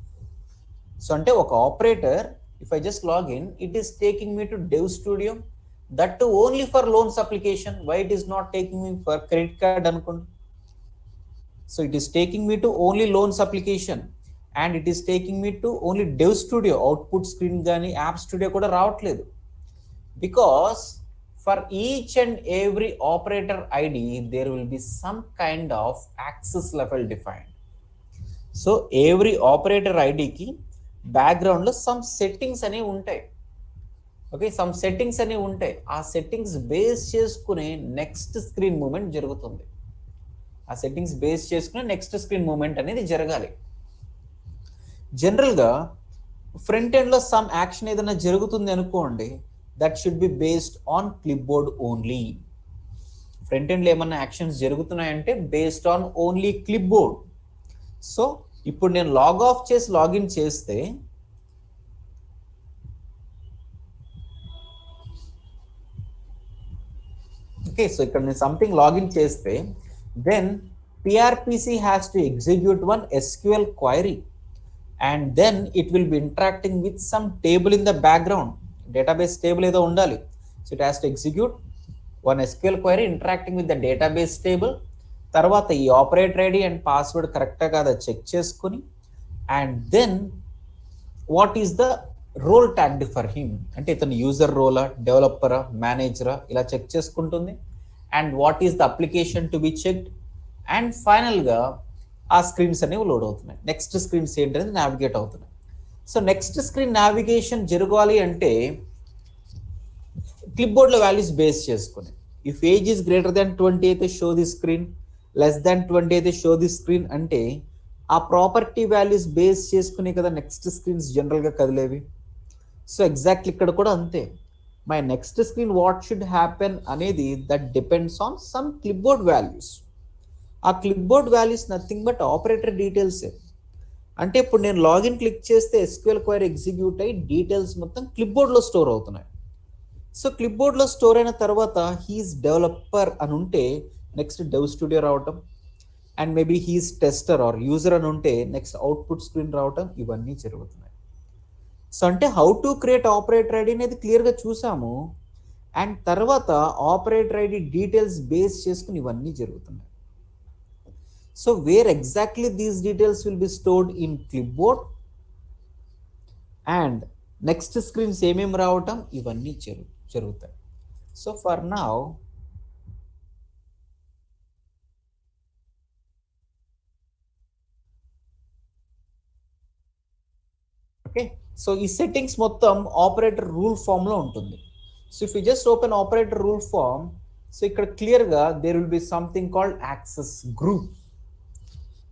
సో అంటే ఒక operator, if I just login, it is taking me to dev studio, that to only for loans application. Why it is not taking me for credit card అనుకోండి. So it is taking me to only loans application and it is taking me to only dev studio. Output screen కానీ app studio కూడా రావట్లేదు. Because for each and every operator ID, there will be some kind of access level defined. So every operator ID ki background lo some settings ane untai. Okay, some settings ane untai. Aa settings base cheskune next screen movement jarugutundi. Aa settings base cheskune next screen movement anedi jaragali. General ga front end lo some action edana jarugutundi anukondi, that should be based on clipboard only. Front end లో ఏమన్నా actions జరుగుతున్నాయంటే based on only clipboard. So ఇప్పుడు నేను log off చేసి login చేస్తే okay, so ఇక్కడ నేను something login చేస్తే then PRPC has to execute one SQL query and then it will be interacting with some table in the background. Database table ఏదో ఉండాలి. So it has to execute one SQL query interacting with the database table. తర్వాత ఈ operator ID and password కరెక్టా కాదా check చేసుకుని and then what is the role tagged for him, అంటే ఇతను user రోలా, డెవలపరా, మేనేజరా, ఇలా చెక్ చేసుకుంటుంది. And what is the application to be checked and ఫైనల్గా ఆ స్క్రీన్స్ అనేవి లోడ్ అవుతున్నాయి. నెక్స్ట్ స్క్రీన్స్ ఏంటనేది నావిగేట్ అవుతున్నాయి. సో నెక్స్ట్ స్క్రీన్ నావిగేషన్ జరగాలి అంటే క్లిప్బోర్డ్లో వాల్యూస్ బేస్ చేసుకుని, if age is greater than 20 అయితే show the screen, less than 20 అయితే షో ది స్క్రీన్. అంటే ఆ ప్రాపర్టీ వాల్యూస్ బేస్ చేసుకుని కదా నెక్స్ట్ స్క్రీన్స్ జనరల్గా కదిలేవి. సో ఎగ్జాక్ట్లీ ఇక్కడ కూడా అంతే. My next screen what should happen అనేది that depends on some clipboard values. ఆ clipboard values nothing but operator డీటెయిల్సే. అంటే ఇప్పుడు నేను లాగిన్ క్లిక్ చేస్తే SQL క్వైరీ ఎగ్జిక్యూట్ అయ్యి డీటెయిల్స్ మొత్తం క్లిప్బోర్డ్లో స్టోర్ అవుతున్నాయి. సో క్లిప్బోర్డ్లో స్టోర్ అయిన తర్వాత హీస్ డెవలపర్ అని ఉంటే నెక్స్ట్ డెవ్ స్టూడియో రావటం and maybe he's tester or user అని ఉంటే నెక్స్ట్ అవుట్పుట్ స్క్రీన్ రావటం, ఇవన్నీ జరుగుతున్నాయి. సో అంటే how to create operator ID అనేది క్లియర్గా చూసాము. అండ్ తర్వాత ఆపరేటర్ ఐడి డీటెయిల్స్ బేస్ చేసుకుని ఇవన్నీ జరుగుతున్నాయి. So where exactly these details will be stored in clipboard and next screens ఏమేం రావటం, ఇవన్నీ జరుగుతాయి. So for now okay, so ఈ సెట్టింగ్స్ మొత్తం ఆపరేటర్ రూల్ ఫామ్ లో ఉంటుంది. So if you just open operator rule form, so ఇక్కడ క్లియర్గా there will be something called access group.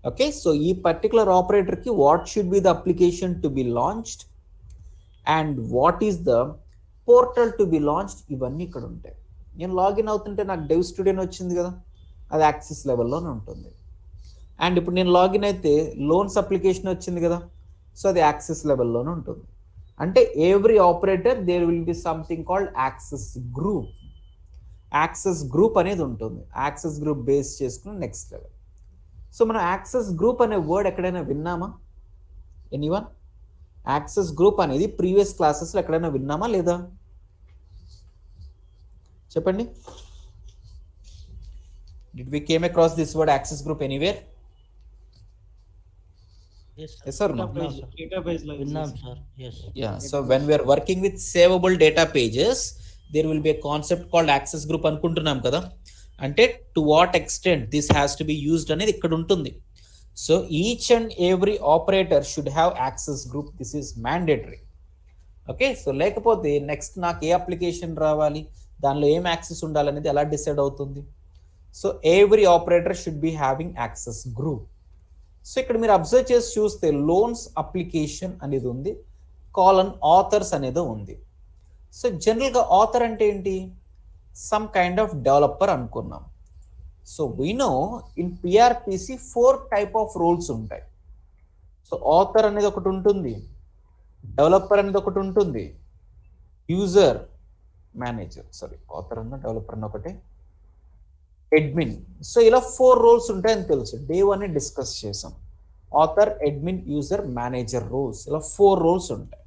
Okay, so ఈ పర్టికులర్ ఆపరేటర్కి what should be the application to be launched and what is the portal to be launched, ఇవన్నీ ఇక్కడ ఉంటాయి. నేను login అవుతుంటే నాకు డెవ్ స్టూడియో వచ్చింది కదా, అది యాక్సెస్ లెవెల్లోనే ఉంటుంది. అండ్ ఇప్పుడు నేను లాగిన్ అయితే లోన్స్ అప్లికేషన్ వచ్చింది కదా, సో అది యాక్సెస్ లెవెల్లోనే ఉంటుంది. అంటే every operator there will be something called access group. Access group అనేది ఉంటుంది. యాక్సెస్ గ్రూప్ బేస్ చేసుకుని నెక్స్ట్ లెవెల్. సో మనం యాక్సెస్ గ్రూప్ అనే వర్డ్ ఎక్కడైనా విన్నామా? ఎనీవన్? యాక్సెస్ గ్రూప్ అనేది ప్రీవియస్ క్లాసెస్లో ఎక్కడైనా విన్నామా లేదా? చెప్పండి. Did we came across this word access group anywhere? Yes, Yes or no? Database like Vinnam, sir. Yes. Yeah, so when we are working with savable data pages, there will be a concept called access group అనుకుంటున్నాం కదా. అంటే to what extent this has to be used అనేది ఇక్కడ ఉంటుంది. So each and every operator should have access group. This is mandatory. Okay, so లేకపోతే next నాకు ఏ application రావాలి, దానిలో ఏం యాక్సెస్ ఉండాలనేది ఎలా డిసైడ్ అవుతుంది? So every operator should be having access group. So ఇక్కడ మీరు అబ్జర్వ్ చేసి చూస్తే లోన్స్ అప్లికేషన్ అనేది ఉంది, కాలన్ ఆథర్స్ అనేది ఉంది. సో జనరల్గా ఆథర్ అంటే ఏంటి? సమ్ కైండ్ ఆఫ్ డెవలపర్ అనుకున్నాం. So we know in PRPC 4 type of roles ఉంటాయి. సో ఆథర్ అనేది ఒకటి ఉంటుంది, డెవలపర్ అనేది ఒకటి ఉంటుంది, యూజర్, మేనేజర్, సారీ ఆథర్ అన్న డెవలపర్ అన్న ఒకటే, అడ్మిన్. సో ఇలా 4 రోల్స్ ఉంటాయని తెలుసు. డే 1 డిస్కస్ చేసాం. Author, admin, user, manager roles, ఇలా 4 రోల్స్ ఉంటాయి.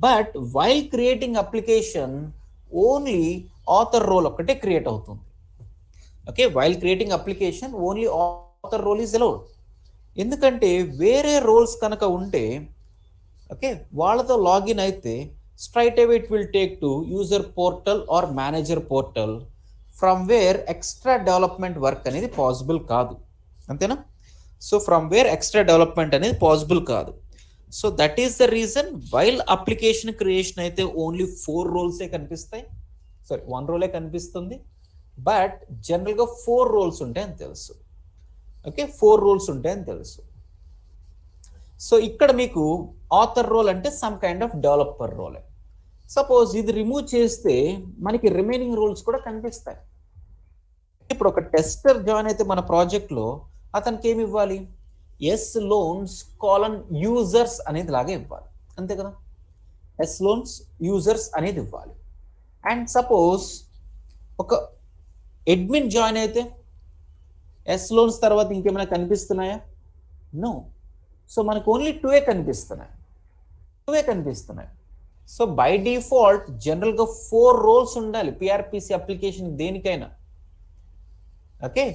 But while creating application only author role ఒక్కటే క్రియేట్ అవుతుంది. Okay, while creating application only author role is allowed. ఎందుకంటే వేరే రోల్స్ కనుక ఉంటే ఓకే వాళ్ళతో లాగిన్ అయితే straight away it will take to user portal or manager portal, from where extra development work అనేది possible కాదు. అంతేనా? So from where extra development అనేది పాసిబుల్ కాదు. So that is the reason while application creation అయితే only 4 రోల్సే కనిపిస్తాయి, sorry 1 రోలే కనిపిస్తుంది. But జనరల్గా 4 రోల్స్ ఉంటాయని తెలుసు. ఓకే, 4 రోల్స్ ఉంటాయని తెలుసు. సో ఇక్కడ మీకు ఆథర్ రోల్ అంటే సమ్ కైండ్ ఆఫ్ డెవలపర్ రోలే. సపోజ్ ఇది రిమూవ్ చేస్తే మనకి రిమైనింగ్ రోల్స్ కూడా కనిపిస్తాయి. ఇప్పుడు ఒక టెస్టర్ జాయిన్ అయితే మన ప్రాజెక్ట్లో అతనికి ఏమి ఇవ్వాలి? ఎస్ లోన్స్ కాలన్ యూజర్స్ అనేది లాగా ఇవ్వాలి, అంతే కదా? ఎస్ లోన్స్ యూజర్స్ అనేది ఇవ్వాలి. అండ్ సపోజ్ ఒక అడ్మిన్ జాయిన్ అయితే ఎస్ లోన్స్ తర్వాత ఇంకేమైనా కనిపిస్తున్నాయా? నో. సో మనకు ఓన్లీ 2 కనిపిస్తున్నాయి. సో బై డిఫాల్ట్ జనరల్గా 4 రోల్స్ ఉండాలి పిఆర్పిసి అప్లికేషన్ దేనికైనా. ఓకే,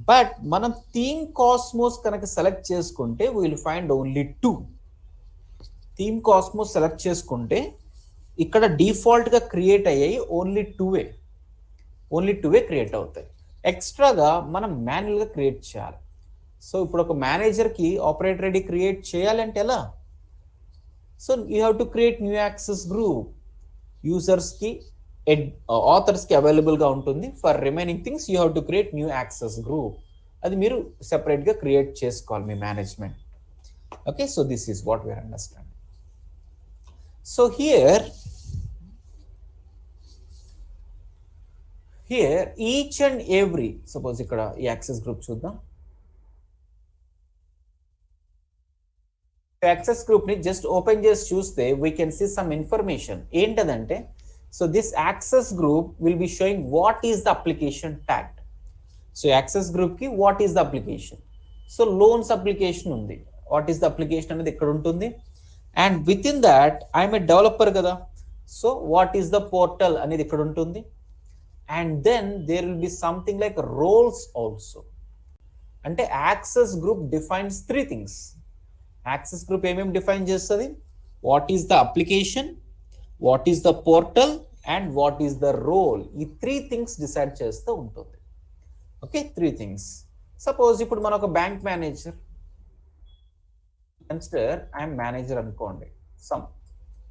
బట్ మనం థీమ్ కాస్మోస్ కనుక సెలెక్ట్ చేసుకుంటే will find only 2. Theme cosmos select చేసుకుంటే ఇక్కడ డిఫాల్ట్గా క్రియేట్ అయ్యాయి ఓన్లీ 2 క్రియేట్ అవుతాయి. ఎక్స్ట్రాగా మనం మాన్యువల్గా క్రియేట్ చేయాలి. సో ఇప్పుడు ఒక మేనేజర్కి ఆపరేటర్ ఐడి క్రియేట్ చేయాలంటే ఎలా? So you have to create new access group. యూజర్స్కి ఆథర్స్కి అవైలబుల్గా ఉంటుంది. For remaining things you have to create new access group. అది మీరు సెపరేట్గా క్రియేట్ చేసుకోవాలి మీ management. Okay, so this is what we're understanding. So here each and every, suppose ఇక్కడ ఈ యాక్సెస్ గ్రూప్ చూద్దాం. యాక్సెస్ గ్రూప్ ని జస్ట్ ఓపెన్ చేసి చూస్తే we can see some information. ఏంటదంటే, so this access group will B sowing what is the application tag. So access group కి what is the application. So loans application ఉంది, what is the application అనేది ఇక్కడ ఉంటుంది. And with in that I'm a developer కదా, so what is the portal అనేది ఇక్కడ ఉంటుంది. And then there will be something like roles also. అంటే access group defines 3 things. Access group ఏమేమి define చేస్తుంది? What is the application, what is the portal and what is the role. ఈ 3 things decide చేస్తూ ఉంటుంది. Okay, 3 things. Suppose ఇప్పుడు మన ఒక bank manager, consider I'm manager అనుకోండి, సమ్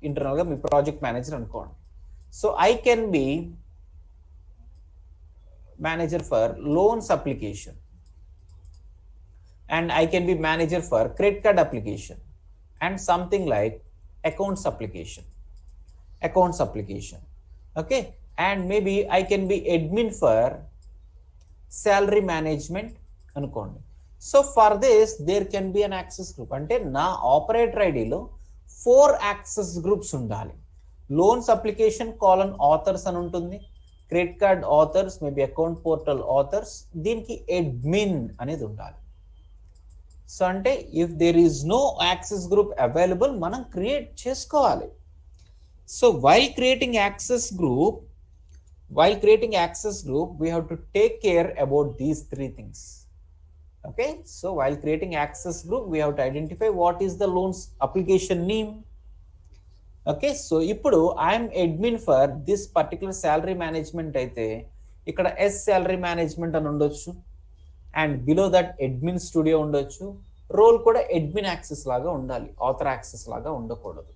ఇంటర్నల్గా మీ ప్రాజెక్ట్ మేనేజర్ అనుకోండి. So I can be manager for loans application, and I can be manager for credit card application and something like accounts application. Okay, and maybe I can be admin for salary management అనుకోండి. So for this there can be an access group. అంటే నా operator ఐడిలో 4 access groups ఉండాలి. Loans application colon authors అని ఉంటుంది, credit card authors, maybe account portal authors, దీనికి admin అనేది ఉండాలి. సో అంటే if there is no access group available మనం క్రియేట్ చేసుకోవాలి. So while creating access group, we have to take care about these 3 things. Okay, so while creating access group we have to identify what is the loans application name. Okay, so ఇప్పుడు I am admin for this particular salary management అయితే ఇక్కడ S salary management అని ఉండొచ్చు, and below that admin studio ఉండొచ్చు. Role కూడా admin access లాగా ఉండాలి, author access లాగా ఉండకూడదు.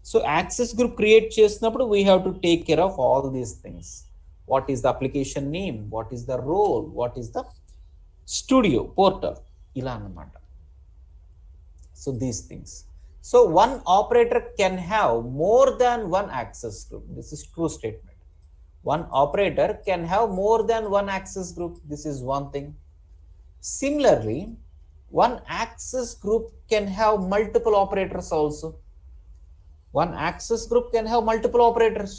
సో యాక్సెస్ గ్రూప్ క్రియేట్ చేసినప్పుడు we have to take care of all these things. What is the application name, what is the role, what is the studio portal, ఇలా అన్నమాట. So these things. So one operator can have more than 1 access group. This is true statement. One operator can have more than 1 access group. This is one thing. Similarly, one access group can have multiple operators also. One access group can have multiple operators.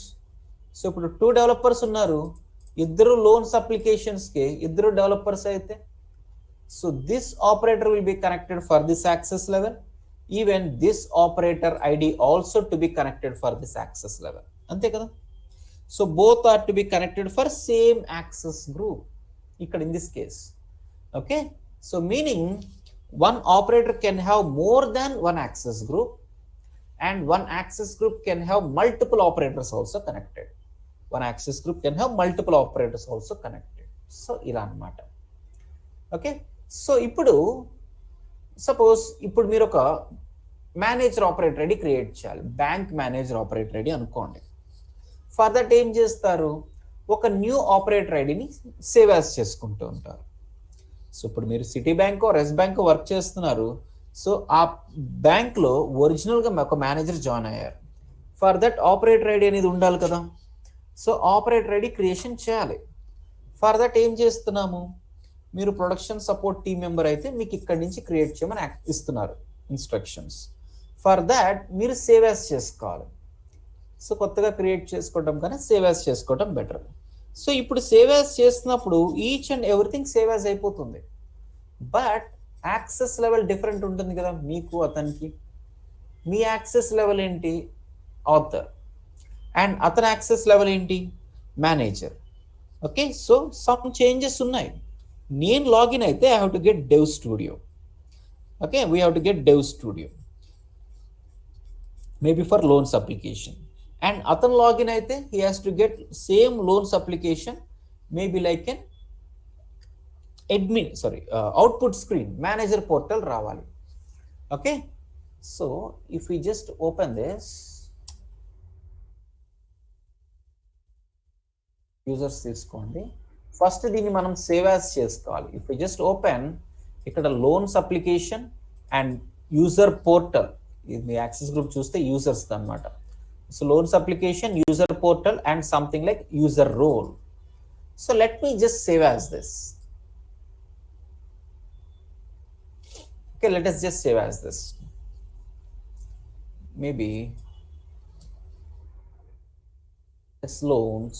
So ఇప్పుడు 2 developers ఉన్నారు, ఇద్దరు loans applications కి ఇద్దరు developers అయితే, So this operator will be connected for this access level. Even this operator ID also to be connected for this access level. Ante kada. So both are to be connected for same access group. Ikkada in this case. Okay. So meaning one operator can have more than one access group, and one access group can have multiple operators also connected. One access group can have multiple operators also connected. So ila anamata. Okay. So ఇప్పుడు suppose ఇప్పుడు మీరు ఒక manager operator ID create చేయాలి. Bank manager operator ID అనుకోండి. For that ఏం చేస్తారు, ఒక new operator ఐడిని సేవ్ యాజ్ చేసుకుంటూ ఉంటారు. సో ఇప్పుడు మీరు సిటీ బ్యాంక్ రెస్ బ్యాంక్ వర్క్ చేస్తున్నారు. సో ఆ బ్యాంక్లో ఒరిజినల్గా ఒక మేనేజర్ జాయిన్ అయ్యారు. ఫర్ దట్ ఆపరేటర్ ఐడి అనేది ఉండాలి కదా. సో ఆపరేటర్ ఐడి క్రియేషన్ చేయాలి. ఫర్ దట్ ఏం చేస్తున్నాము, మీరు ప్రొడక్షన్ సపోర్ట్ టీమ్ మెంబర్ అయితే మీకు ఇక్కడి నుంచి క్రియేట్ చేయమని ఇస్తున్నారు ఇన్స్ట్రక్షన్స్. ఫర్ దాట్ మీరు సేవ్ యాజ్ చేసుకోవాలి. సో కొత్తగా క్రియేట్ చేసుకోవడం కన్నా సేవ్ యాజ్ చేసుకోవడం బెటర్. సో ఇప్పుడు సేవ్ యాజ్ చేస్తున్నప్పుడు each and everything save as అయిపోతుంది. బట్ యాక్సెస్ లెవెల్ డిఫరెంట్ ఉంటుంది కదా మీకు అతనికి. మీ యాక్సెస్ లెవెల్ ఏంటి, ఆథర్, అండ్ అతని యాక్సెస్ లెవెల్ ఏంటి, manager. Okay. So some changes ఉన్నాయి. నేను లాగిన్ అయితే I have to get dev studio. Okay, we have to get dev studio maybe for loans application. And అతను లాగిన్ అయితే he has to get same loans application maybe like an output screen manager portal రావాలి. Okay. So if you just open this users తీసుకోండి. First దీన్ని మనం save as చేసుకోవాలి. If you just open ఇక్కడ loans application and user portal, ఇది మీ access group చూస్తే users అన్నమాట. So loans application, user portal and something like user role. So let me just save as this. Okay, let us just save as this. Maybe as loans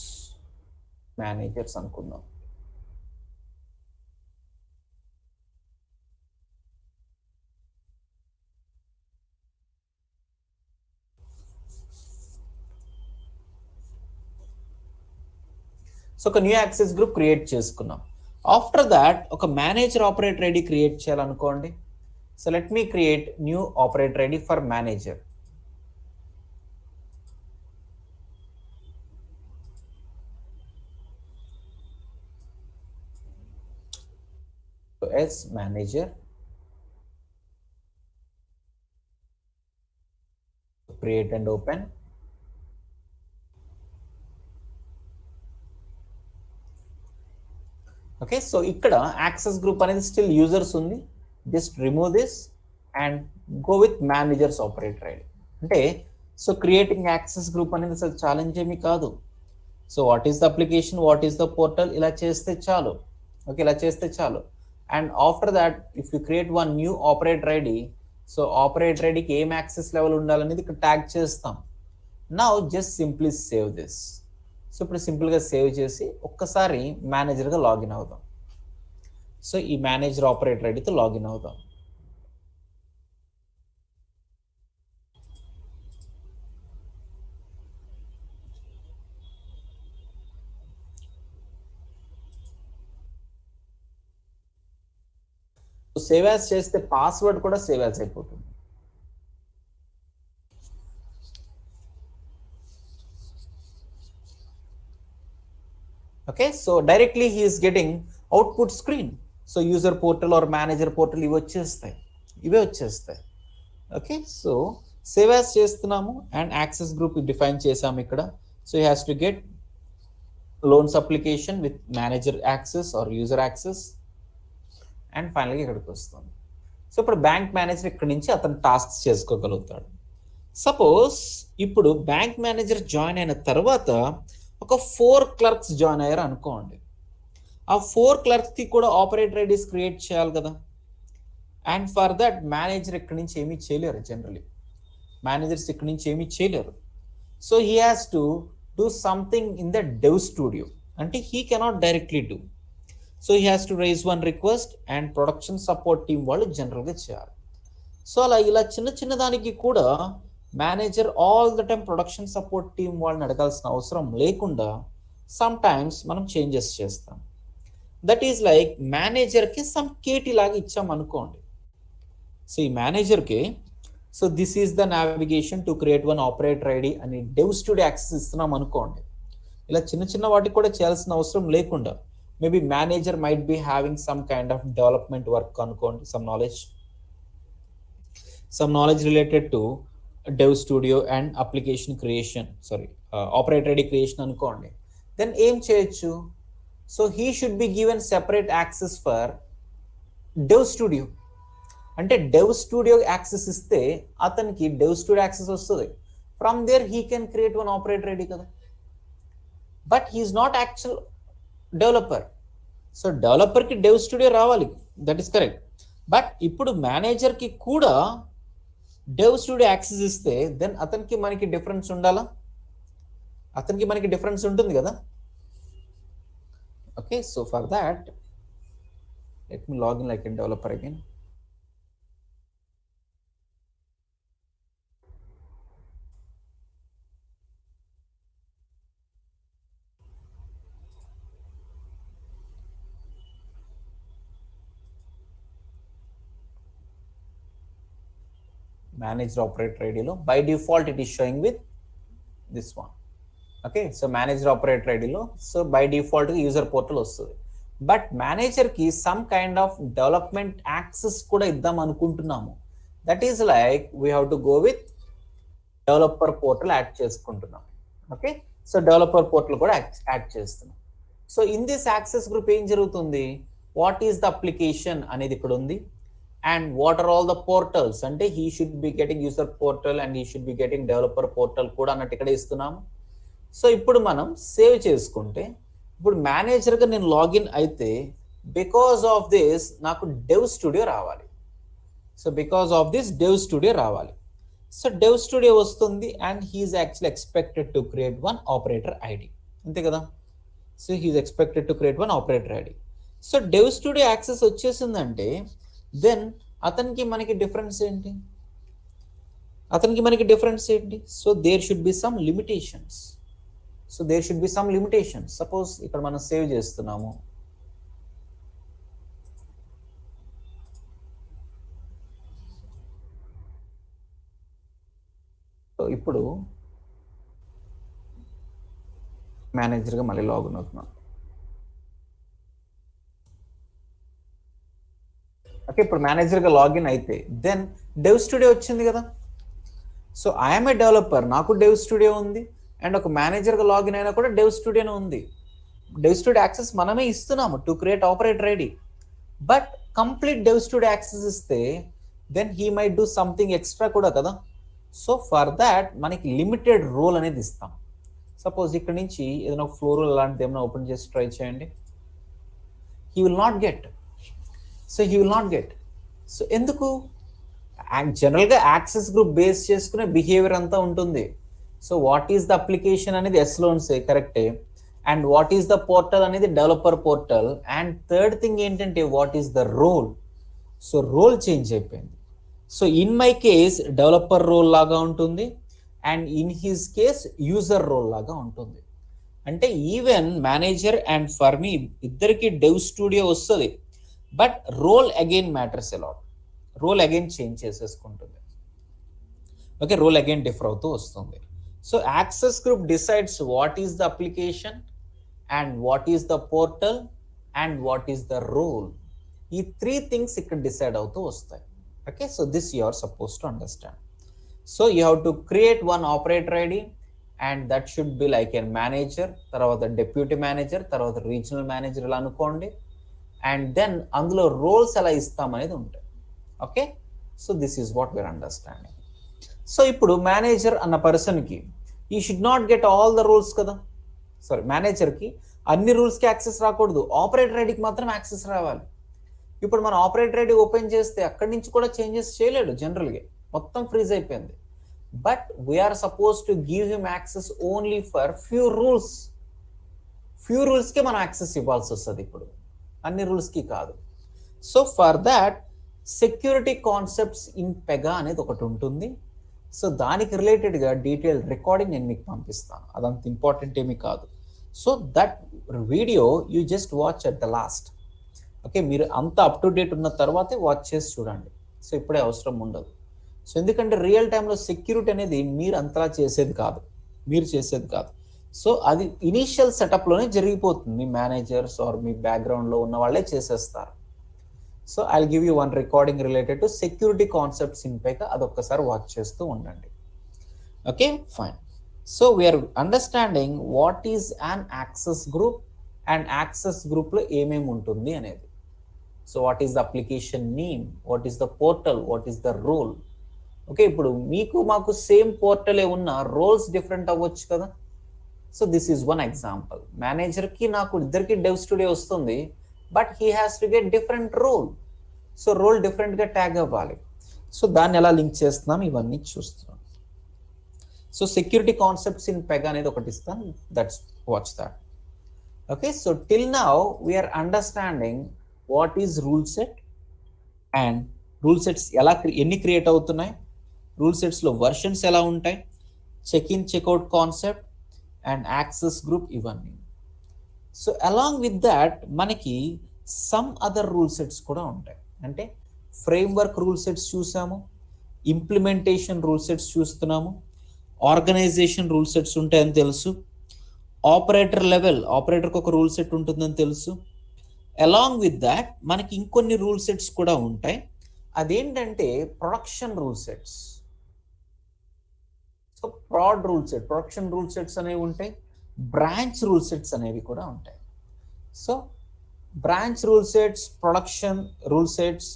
managers అనుకుందాం. So ఒక new access group create చేసుకున్నాం. After that ఒక manager operator ID create చేయాలనుకోండి. So let me create new operator ID for manager. So as manager, create and open. Okay, so ikkada access group అనేది still users ఉంది. Just remove this and go with managers operator ID. అంటే so creating access group అనేది అసలు challenge ఏమీ కాదు. So what is the application, what is the portal, ఇలా చేస్తే చాలు. ఓకే, ఇలా చేస్తే చాలు. And after that if you create one new operator ID, so operator ఐడికి ఏం యాక్సెస్ లెవెల్ ఉండాలనేది ఇక్కడ ట్యాగ్ చేస్తాం. Now just simply save this. So ఇప్పుడు సింపుల్గా సేవ్ చేసి ఒక్కసారి మేనేజర్గా లాగిన్ అవుదాం. సో ఈ మేనేజర్ ఆపరేటర్ ఐడితో లాగిన్ అవుదాం. సేవ్ యాజ్ చేస్తే పాస్వర్డ్ కూడా సేవ్ యాజ్ అయిపోతుంది. Okay, so directly he is getting output screen. So user portal or manager portal ఇవే వచ్చేస్తాయి. ఓకే, సో సేవ్ యాజ్ చేస్తున్నాము అండ్ యాక్సెస్ గ్రూప్ డిఫైన్ చేసాము ఇక్కడ. So he has to get loans application with manager access or user access and ఫైనల్గా ఇక్కడికి వస్తుంది. So ఇప్పుడు bank manager ఇక్కడ నుంచి అతను టాస్క్స్ చేసుకోగలుగుతాడు. సపోజ్ ఇప్పుడు బ్యాంక్ మేనేజర్ జాయిన్ అయిన తర్వాత ఒక 4 క్లర్క్స్ జాయిన్ అయ్యారు అనుకోండి. ఆ 4 క్లర్క్స్కి కూడా ఆపరేటర్ ఐడీస్ క్రియేట్ చేయాలి కదా. అండ్ ఫర్ దట్ మేనేజర్ ఇక్కడి నుంచి ఏమీ చేయలేరు. జనరలీ మేనేజర్స్ ఇక్కడి నుంచి ఏమీ చేయలేరు. So he has to do something in the dev studio. అంటే he cannot directly do. So he has to raise one request and production support team వాళ్ళు జనరల్గా చేయాలి. సో అలా ఇలా చిన్న చిన్న దానికి కూడా manager all the time production support team వాళ్ళని అడగాల్సిన అవసరం లేకుండా సమ్ టైమ్స్ మనం చేంజెస్ చేస్తాం. దట్ ఈస్ లైక్ మేనేజర్కి సమ్ కేటీ లాగా ఇచ్చాం అనుకోండి. సో ఈ మేనేజర్కి so this is the navigation to create one operator ID అని డెవ్ స్టూడియో యాక్సెస్ ఇస్తున్నాం అనుకోండి. ఇలా చిన్న చిన్న వాటికి కూడా చేయాల్సిన అవసరం లేకుండా maybe manager might be having some kind of development work అనుకోండి, some knowledge related to dev studio and application creation, operator ID creation అనుకోండి. దెన్ ఏం చేయొచ్చు? So he should be given separate access for dev studio. అంటే dev studio access ఇస్తే అతనికి dev studio access వస్తుంది. From there he can create one operator ID కదా. But he's not actual developer. So డెవలపర్కి dev studio రావాలి, that is correct. But ఇప్పుడు మేనేజర్కి కూడా డెవ్ స్టూడియో యాక్సెస్ ఇస్తే దెన్ అతనికి మనకి డిఫరెన్స్ ఉండాలా? అతనికి మనకి డిఫరెన్స్ ఉంటుంది కదా. Okay, so for that let me login like a developer again. Managed operator ID లో by default it is showing with this one. Okay, so managed operator ID లో so by default user portal వస్తుంది. But మేనేజర్కి some kind of development access కూడా ఇద్దాం అనుకుంటున్నాము. That is like we have to go with developer portal add చేసుకుంటున్నాం. Okay, so developer portal కూడా add చేస్తున్నాం. So in this access group ఏం జరుగుతుంది? వాట్ ఈస్ ద అప్లికేషన్ అనేది ఇక్కడ ఉంది. And what are all the portals అంటే he should be getting user portal and he should be getting developer portal కూడా అన్నట్టు ఇక్కడ ఇస్తున్నాము. సో ఇప్పుడు మనం సేవ్ చేసుకుంటే ఇప్పుడు మేనేజర్గా నేను లాగిన్ అయితే బికాస్ ఆఫ్ దిస్ నాకు డెవ్ స్టూడియో రావాలి. So because of this dev studio రావాలి. సో డెవ్ స్టూడియో వస్తుంది and he's actually expected to create one operator ID, అంతే కదా. So he's expected to create one operator ID. So dev studio access వచ్చేసిందంటే then అతనికి మనకి difference ఏంటి? So there should be some limitations. Suppose ఇక్కడ మనం save చేస్తున్నాము. So ఇప్పుడు మేనేజర్గా మళ్ళీ లాగిన్ అవుతున్నాం. ఓకే, ఇప్పుడు మేనేజర్గా లాగిన్ అయితే దెన్ డెవ్ స్టూడియో వచ్చింది కదా. సో ఐఎమ్ ఏ డెవలపర్, నాకు డెవ్ స్టూడియో ఉంది. అండ్ ఒక మేనేజర్గా లాగిన్ అయినా కూడా డెవ్ స్టూడియోనే ఉంది. డెవ్ స్టూడియో యాక్సెస్ మనమే ఇస్తున్నాము to create operator ID. But complete dev studio access ఇస్తే then he might do something extra కూడా కదా. సో ఫర్ దాట్ మనకి లిమిటెడ్ రోల్ అనేది ఇస్తాం. సపోజ్ ఇక్కడ నుంచి ఏదైనా ఒక ఫ్లోర్ అలాంటిది ఏమైనా ఓపెన్ చేసి ట్రై చేయండి. He will not get. So ఎందుకు? జనరల్గా యాక్సెస్ గ్రూప్ బేస్ చేసుకునే బిహేవియర్ అంతా ఉంటుంది. So what is the application అనేది ఎస్లోన్సే కరెక్టే. And what is the portal అనేది developer portal. And third thing ఏంటంటే what is the role. So role change అయిపోయింది. So in my case developer role లాగా ఉంటుంది and in his case user role లాగా ఉంటుంది. అంటే even manager and for me ఇద్దరికి dev studio వస్తుంది. But role again matters a lot. Role again change చేసేసుకుంటుంది. Okay, role again differ అవుతూ వస్తుంది. So access group decides what is the application and what is the portal and what is the role. ఈ 3 things ఇక్కడ decide అవుతూ వస్తాయి. Okay, so this you are suppose to understand. So you have to create one operator ID and that should be like a manager, తర్వాత deputy manager, తర్వాత regional manager ఇలా అనుకోండి. And then అందులో roles ఎలా ఇస్తామనేది ఉంటాయి. Okay, so this is what we're understanding. So ఇప్పుడు manager అన్న పర్సన్కి ఈ should not get all the rules కదా. మేనేజర్కి అన్ని రూల్స్కి యాక్సెస్ రాకూడదు, ఆపరేటర్ ఐడికి మాత్రం యాక్సెస్ రావాలి. ఇప్పుడు మనం ఆపరేటర్ ఐడి ఓపెన్ చేస్తే అక్కడి నుంచి కూడా చేంజెస్ చేయలేడు, జనరల్గా మొత్తం ఫ్రీజ్ అయిపోయింది. But we're suppose to give him access only for few రూల్స్కి మనం యాక్సెస్ ఇవ్వాల్సి వస్తుంది ఇప్పుడు. అన్ని రూల్స్కి కాదు. So for that security concepts in Pega అనేది ఒకటి ఉంటుంది. సో దానికి రిలేటెడ్గా డీటెయిల్ రికార్డింగ్ నేను మీకు పంపిస్తాను, అదంత ఇంపార్టెంట్ ఏమీ కాదు. So that video you just watch at the last. Okay, మీరు అంత అప్ టు డేట్ ఉన్న తర్వాతే వాచ్ చేసి చూడండి. సో ఇప్పుడే అవసరం ఉండదు. సో ఎందుకంటే రియల్ టైంలో సెక్యూరిటీ అనేది మీరు అంతలా చేసేది కాదు, మీరు చేసేది కాదు. సో అది ఇనీషియల్ సెటప్లోనే జరిగిపోతుంది, మీ మేనేజర్స్ ఆర్ మీ బ్యాక్గ్రౌండ్లో ఉన్న వాళ్ళే చేసేస్తారు. So I'll give you one recording related to security concepts in Pega, అదొక్కసారి వాచ్ చేస్తూ ఉండండి. Okay fine. So we're understanding what is an access group and access గ్రూప్లో ఏమేమి ఉంటుంది అనేది. So what is the application name, what is the portal, what is the role. Okay, ఇప్పుడు మీకు మాకు సేమ్ పోర్టలే ఉన్న రోల్స్ డిఫరెంట్ అవ్వచ్చు కదా. So this is one example. మేనేజర్కి నాకు ఇద్దరికి డెవ్ స్టూడియో వస్తుంది, but he has to get different role. So role డిఫరెంట్గా ట్యాగ్ అవ్వాలి. సో దాన్ని ఎలా లింక్ చేస్తున్నాం ఇవన్నీ చూస్తున్నాం. So security concepts in Pega అనేది ఒకటి ఇస్తాను, that's watch that. Okay, so till now we're understanding what is rule set and rule sets ఎన్ని క్రియేట్ అవుతున్నాయి, రూల్ సెట్స్లో వర్షన్స్ ఎలా ఉంటాయి, check in checkout concept and access group ఇవన్నీ. So along with that మనకి సమ్ అదర్ రూల్ సెట్స్ కూడా ఉంటాయి. అంటే ఫ్రేమ్వర్క్ రూల్ సెట్స్ చూసాము, ఇంప్లిమెంటేషన్ రూల్ సెట్స్ చూస్తున్నాము, ఆర్గనైజేషన్ రూల్ సెట్స్ ఉంటాయని తెలుసు, ఆపరేటర్ లెవెల్ ఆపరేటర్కి ఒక రూల్ సెట్ ఉంటుందని తెలుసు. అలాంగ్ విత్ దాట్ మనకి ఇంకొన్ని రూల్ సెట్స్ కూడా ఉంటాయి. అదేంటంటే production rule sets. So proud rule set, production rule sets అనేవి ఉంటాయి, బ్రాంచ్ రూల్ సెట్స్ అనేవి కూడా ఉంటాయి. So branch rule sets, production rule sets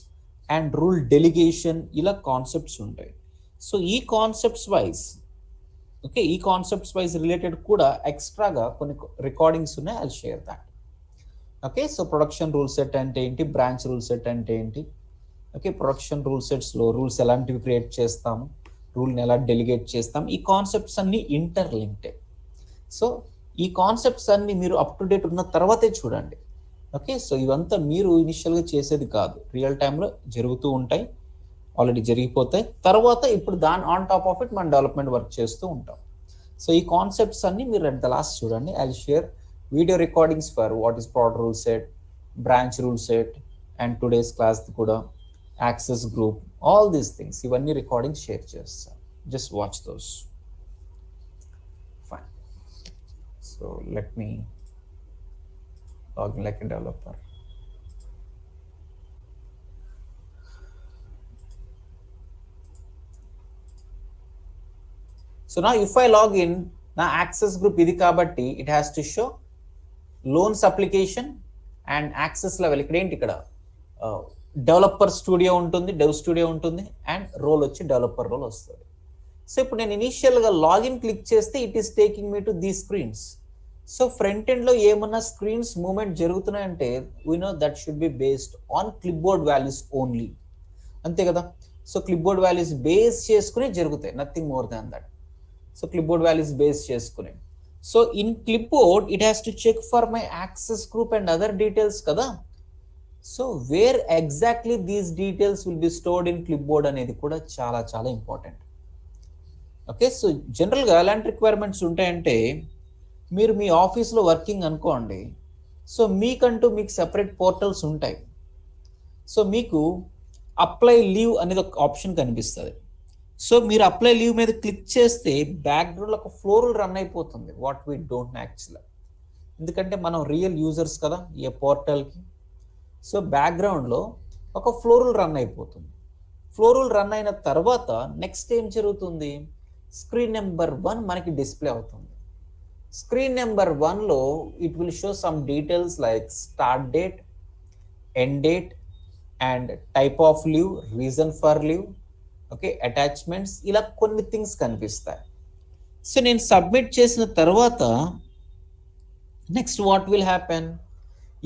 and rule delegation ఇలా కాన్సెప్ట్స్ ఉంటాయి. సో ఈ కాన్సెప్ట్స్ వైజ్ ఈ కాన్సెప్ట్స్ వైజ్ రిలేటెడ్ కూడా ఎక్స్ట్రాగా కొన్ని రికార్డింగ్స్ ఉన్నాయి, I share that. Okay, so production rule set అంటే ఏంటి, బ్రాంచ్ రూల్ సెట్ అంటే ఏంటి, ఓకే ప్రొడక్షన్ రూల్ సెట్స్లో రూల్స్ ఎలాంటివి క్రియేట్ చేస్తాము, రూల్ని ఎలా డెలిగేట్ చేస్తాం, ఈ కాన్సెప్ట్స్ అన్ని ఇంటర్లింక్టెడ్. సో ఈ కాన్సెప్ట్స్ అన్ని మీరు అప్ టు డేట్ ఉన్న తర్వాతే చూడండి. ఓకే, సో ఇవంతా మీరు ఇనిషియల్గా చేసేది కాదు, రియల్ టైంలో జరుగుతూ ఉంటాయి, ఆల్రెడీ జరిగిపోతాయి. తర్వాత ఇప్పుడు దాని ఆన్ టాప్ ఆఫ్ ఇట్ మనం డెవలప్మెంట్ వర్క్ చేస్తూ ఉంటాం. సో ఈ కాన్సెప్ట్స్ అన్ని మీరు అట్ ద లాస్ట్ చూడండి. I share video recordings for what is prod rule set, branch rule set and today's class కూడా access group, all these things ఇవన్నీ recordings share చేస్తాను. Just watch those. Fine. So let me login like a developer. So now if I log in, na access group idi kabatti it has to show loans application and access level. ఇక్కడ ఏంటి, ఇక్కడ developer studio ఉంటుంది, dev studio ఉంటుంది and role వచ్చి developer role వస్తుంది. So ఇప్పుడు నేను ఇనీషియల్గా లాగిన్ క్లిక్ చేస్తే it is taking me to the screens. So front ఎండ్లో ఏమన్నా స్క్రీన్స్ మూవ్మెంట్ జరుగుతున్నాయంటే we know that should be based on clipboard values only, అంతే కదా. So clipboard values base చేసుకుని జరుగుతాయి, nothing more than that. So clipboard values base చేసుకుని, so in clip board it has to check for my access group and other details కదా. So where exactly these details will be stored in clipboard అనేది కూడా చాలా చాలా important. Okay, so జనరల్గా ఎలాంటి requirements ఉంటాయంటే, మీరు మీ ఆఫీస్లో వర్కింగ్ అనుకోండి, సో మీకంటూ మీకు సెపరేట్ పోర్టల్స్ ఉంటాయి. సో మీకు అప్లై లీవ్ అనేది ఒక ఆప్షన్ కనిపిస్తుంది. సో మీరు అప్లై లీవ్ మీద క్లిక్ చేస్తే బ్యాక్గ్రౌండ్లో ఒక ఫ్లో రూల్ రన్ అయిపోతుంది, వాట్ వీ డోంట్ నో యాక్చువల్గా, ఎందుకంటే మనం రియల్ యూజర్స్ కదా ఏ పోర్టల్కి. సో బ్యాక్గ్రౌండ్లో ఒక ఫ్లో రూల్ రన్ అయిపోతుంది. ఫ్లో రూల్ రన్ అయిన తర్వాత నెక్స్ట్ ఏం జరుగుతుంది, స్క్రీన్ నెంబర్ 1 మనకి డిస్ప్లే అవుతుంది. స్క్రీన్ నెంబర్ 1లో it will show some details like start date, end date and type of leave, reason for leave, okay attachments, ఇలా కొన్ని థింగ్స్ కనిపిస్తాయి. సో నేను సబ్మిట్ చేసిన తర్వాత నెక్స్ట్ వాట్ విల్ హ్యాపెన్,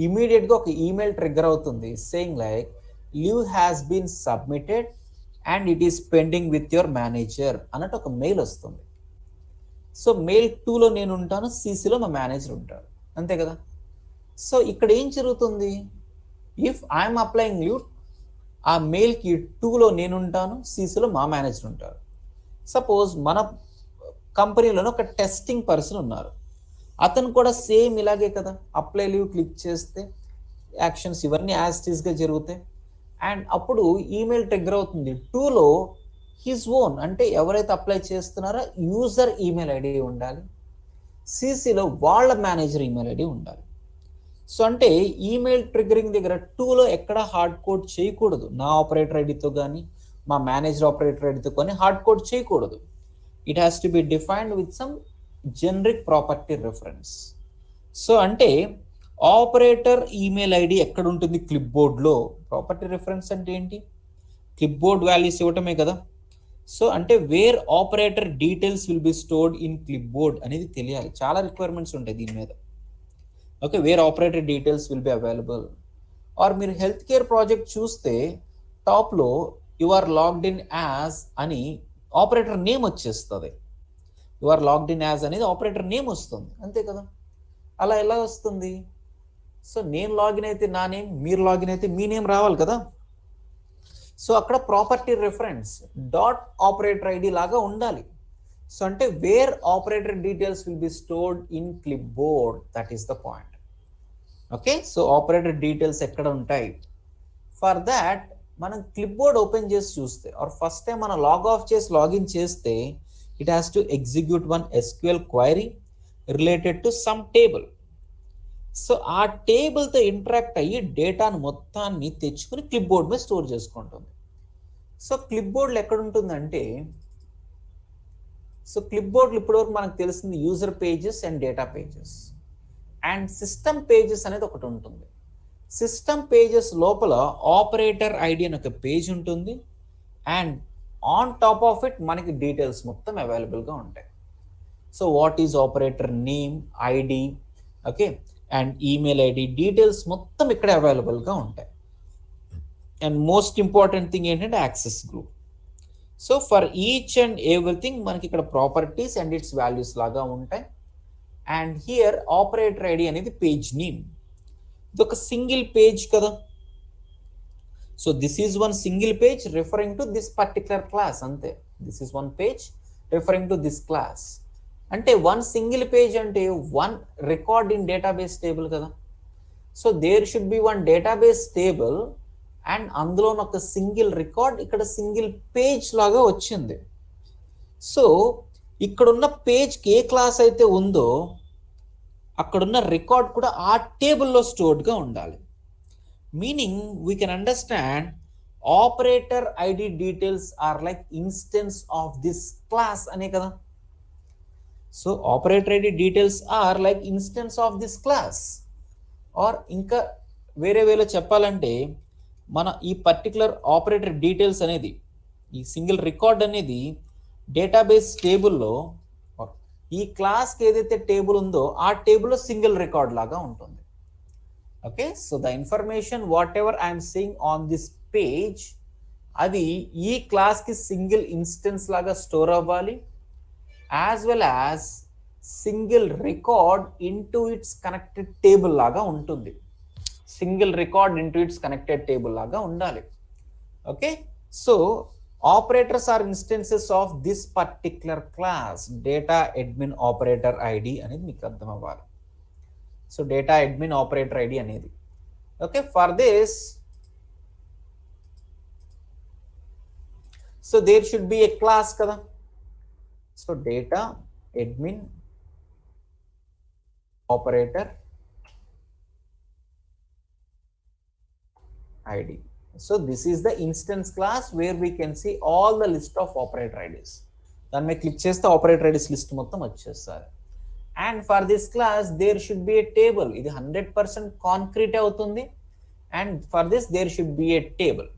ఇమీడియట్గా ఒక ఈమెయిల్ ట్రిగ్గర్ అవుతుంది saying like leave has been submitted and it is pending with your manager అన్నట్టు ఒక మెయిల్ వస్తుంది. సో మెయిల్ 2లో నేను ఉంటాను, CCలో మా మేనేజర్ ఉంటాడు, అంతే కదా. సో ఇక్కడ ఏం జరుగుతుంది, ఇఫ్ ఐఎమ్ అప్లయింగ్ లీవ్, ఆ మెయిల్కి 2లో నేను ఉంటాను, సిసిలో మా మేనేజర్ ఉంటారు. సపోజ్ మన కంపెనీలోనే ఒక టెస్టింగ్ పర్సన్ ఉన్నారు, అతను కూడా సేమ్ ఇలాగే కదా, అప్లై లీవ్ క్లిక్ చేస్తే యాక్షన్స్ ఇవన్నీ యాజ్ టీస్గా జరుగుతాయి. అండ్ అప్పుడు ఈమెయిల్ ట్రిగ్గర్ అవుతుంది 2లో హిజ్ ఓన్, అంటే ఎవరైతే అప్లై చేస్తున్నారో యూజర్ ఈమెయిల్ ఐడి ఉండాలి, సిసిలో వాళ్ళ మేనేజర్ ఈమెయిల్ ఐడి ఉండాలి. సో అంటే ఈమెయిల్ ట్రిగ్గరింగ్ దగ్గర 2లో ఎక్కడ హార్డ్ కోడ్ చేయకూడదు, నా ఆపరేటర్ ఐడితో కానీ మా మేనేజర్ ఆపరేటర్ ఐడితో కానీ హార్డ్ కోడ్ చేయకూడదు. It has to be defined with some generic property reference. So అంటే ఆపరేటర్ ఈమెయిల్ ఐడి ఎక్కడ ఉంటుంది, క్లిప్ బోర్డ్లో. ప్రాపర్టీ రిఫరెన్స్ అంటే ఏంటి, క్లిప్ బోర్డ్ వాల్యూస్ ఇవ్వటమే కదా. సో అంటే where operator details will be stored in clipboard అనేది తెలియాలి. చాలా రిక్వైర్మెంట్స్ ఉంటాయి దీని మీద. Okay, where operator details will be available. Or మీరు హెల్త్ కేర్ ప్రాజెక్ట్ చూస్తే టాప్లో you are logged in as అని ఆపరేటర్ నేమ్ వచ్చేస్తుంది. You are logged in as అనేది ఆపరేటర్ నేమ్ వస్తుంది, అంతే కదా. అలా ఎలా వస్తుంది? సో నేను లాగిన్ అయితే నా నేమ్, మీరు లాగిన్ అయితే మీ నేమ్ రావాలి కదా. సో అక్కడ property reference dot operator ID లాగా ఉండాలి. సో అంటే where operator details will be stored in clipboard, that is the point. Okay, so operator details ఎక్కడ ఉంటాయి? ఫర్ దాట్ మనం క్లిప్ బోర్డ్ ఓపెన్ చేసి చూస్తే, ఆర్ ఫస్ట్ టైం మనం log off చేసి లాగిన్ చేస్తే, it has to execute one SQL query related to some table. So ఆ టేబుల్తో ఇంటరాక్ట్ అయ్యి డేటాను మొత్తాన్ని తెచ్చుకుని క్లిప్ బోర్డ్ మీద స్టోర్ చేసుకుంటుంది. సో క్లిప్ బోర్డ్లో ఎక్కడ ఉంటుందంటే, సో క్లిప్ బోర్డ్లు ఇప్పటివరకు మనకు తెలిసింది user pages and data pages and system pages అనేది ఒకటి ఉంటుంది. సిస్టమ్ పేజెస్ లోపల ఆపరేటర్ ఐడి అని ఒక పేజ్ ఉంటుంది and on top of it మనకి డీటెయిల్స్ మొత్తం అవైలబుల్గా ఉంటాయి. So what is operator name, ID, okay, and email ID details మొత్తం ఇక్కడ అవైలబుల్గా ఉంటాయి. అండ్ మోస్ట్ ఇంపార్టెంట్ థింగ్ ఏంటంటే access group. So for each and everything మనకి ఇక్కడ ప్రాపర్టీస్ అండ్ ఇట్స్ వాల్యూస్ లాగా ఉంటాయి. అండ్ హియర్ ఆపరేటర్ ఐడి అనేది పేజ్ నేమ్. ఇది ఒక సింగిల్ పేజ్ కదా. So this is one single page referring to this particular class, అంతే. This is one page referring to this class. అంటే one single page అంటే one record in database table కదా. So there should be one database table and అందులో ఒక single record ఇక్కడ single page లాగా వచ్చింది. So ఇక్కడున్న పేజ్కి ఏ క్లాస్ అయితే ఉందో అక్కడున్న రికార్డ్ కూడా ఆ టేబుల్లో స్టోర్డ్గా ఉండాలి. Meaning we can understand operator ID details are like instance of this class అనే కదా. So operator ID details are like instance of this class. Or ఇంకా వేరే వేలో చెప్పాలంటే మన ఈ పర్టికులర్ ఆపరేటర్ డీటెయిల్స్ అనేది, ఈ సింగిల్ రికార్డ్ అనేది డేటాబేస్ టేబుల్లో ఈ క్లాస్కి ఏదైతే టేబుల్ ఉందో ఆ టేబుల్లో సింగిల్ రికార్డ్ లాగా ఉంటుంది. Okay, so the information whatever I'm saying on this page అది ఈ క్లాస్కి సింగిల్ ఇన్స్టెన్స్ లాగా స్టోర్ అవ్వాలి, as well as single record into its connected table లాగా ఉంటుంది. Single record into its connected table లాగా ఉండాలి. Okay, so operators are instances of this particular class data admin operator ID అనేది మీకు అర్థం అవ్వాలి. So data admin operator ID అనేది. Okay, for this so there should be A class కదా. So data admin operator ID. So this is the instance class where we can see all the list of operator IDs. దాని మీద click చేస్తే operator IDs list మొత్తం వచ్చేస్తారు. And for this class there should be a table. ఇది 100% concrete అవుతుంది. And for this there should be a table.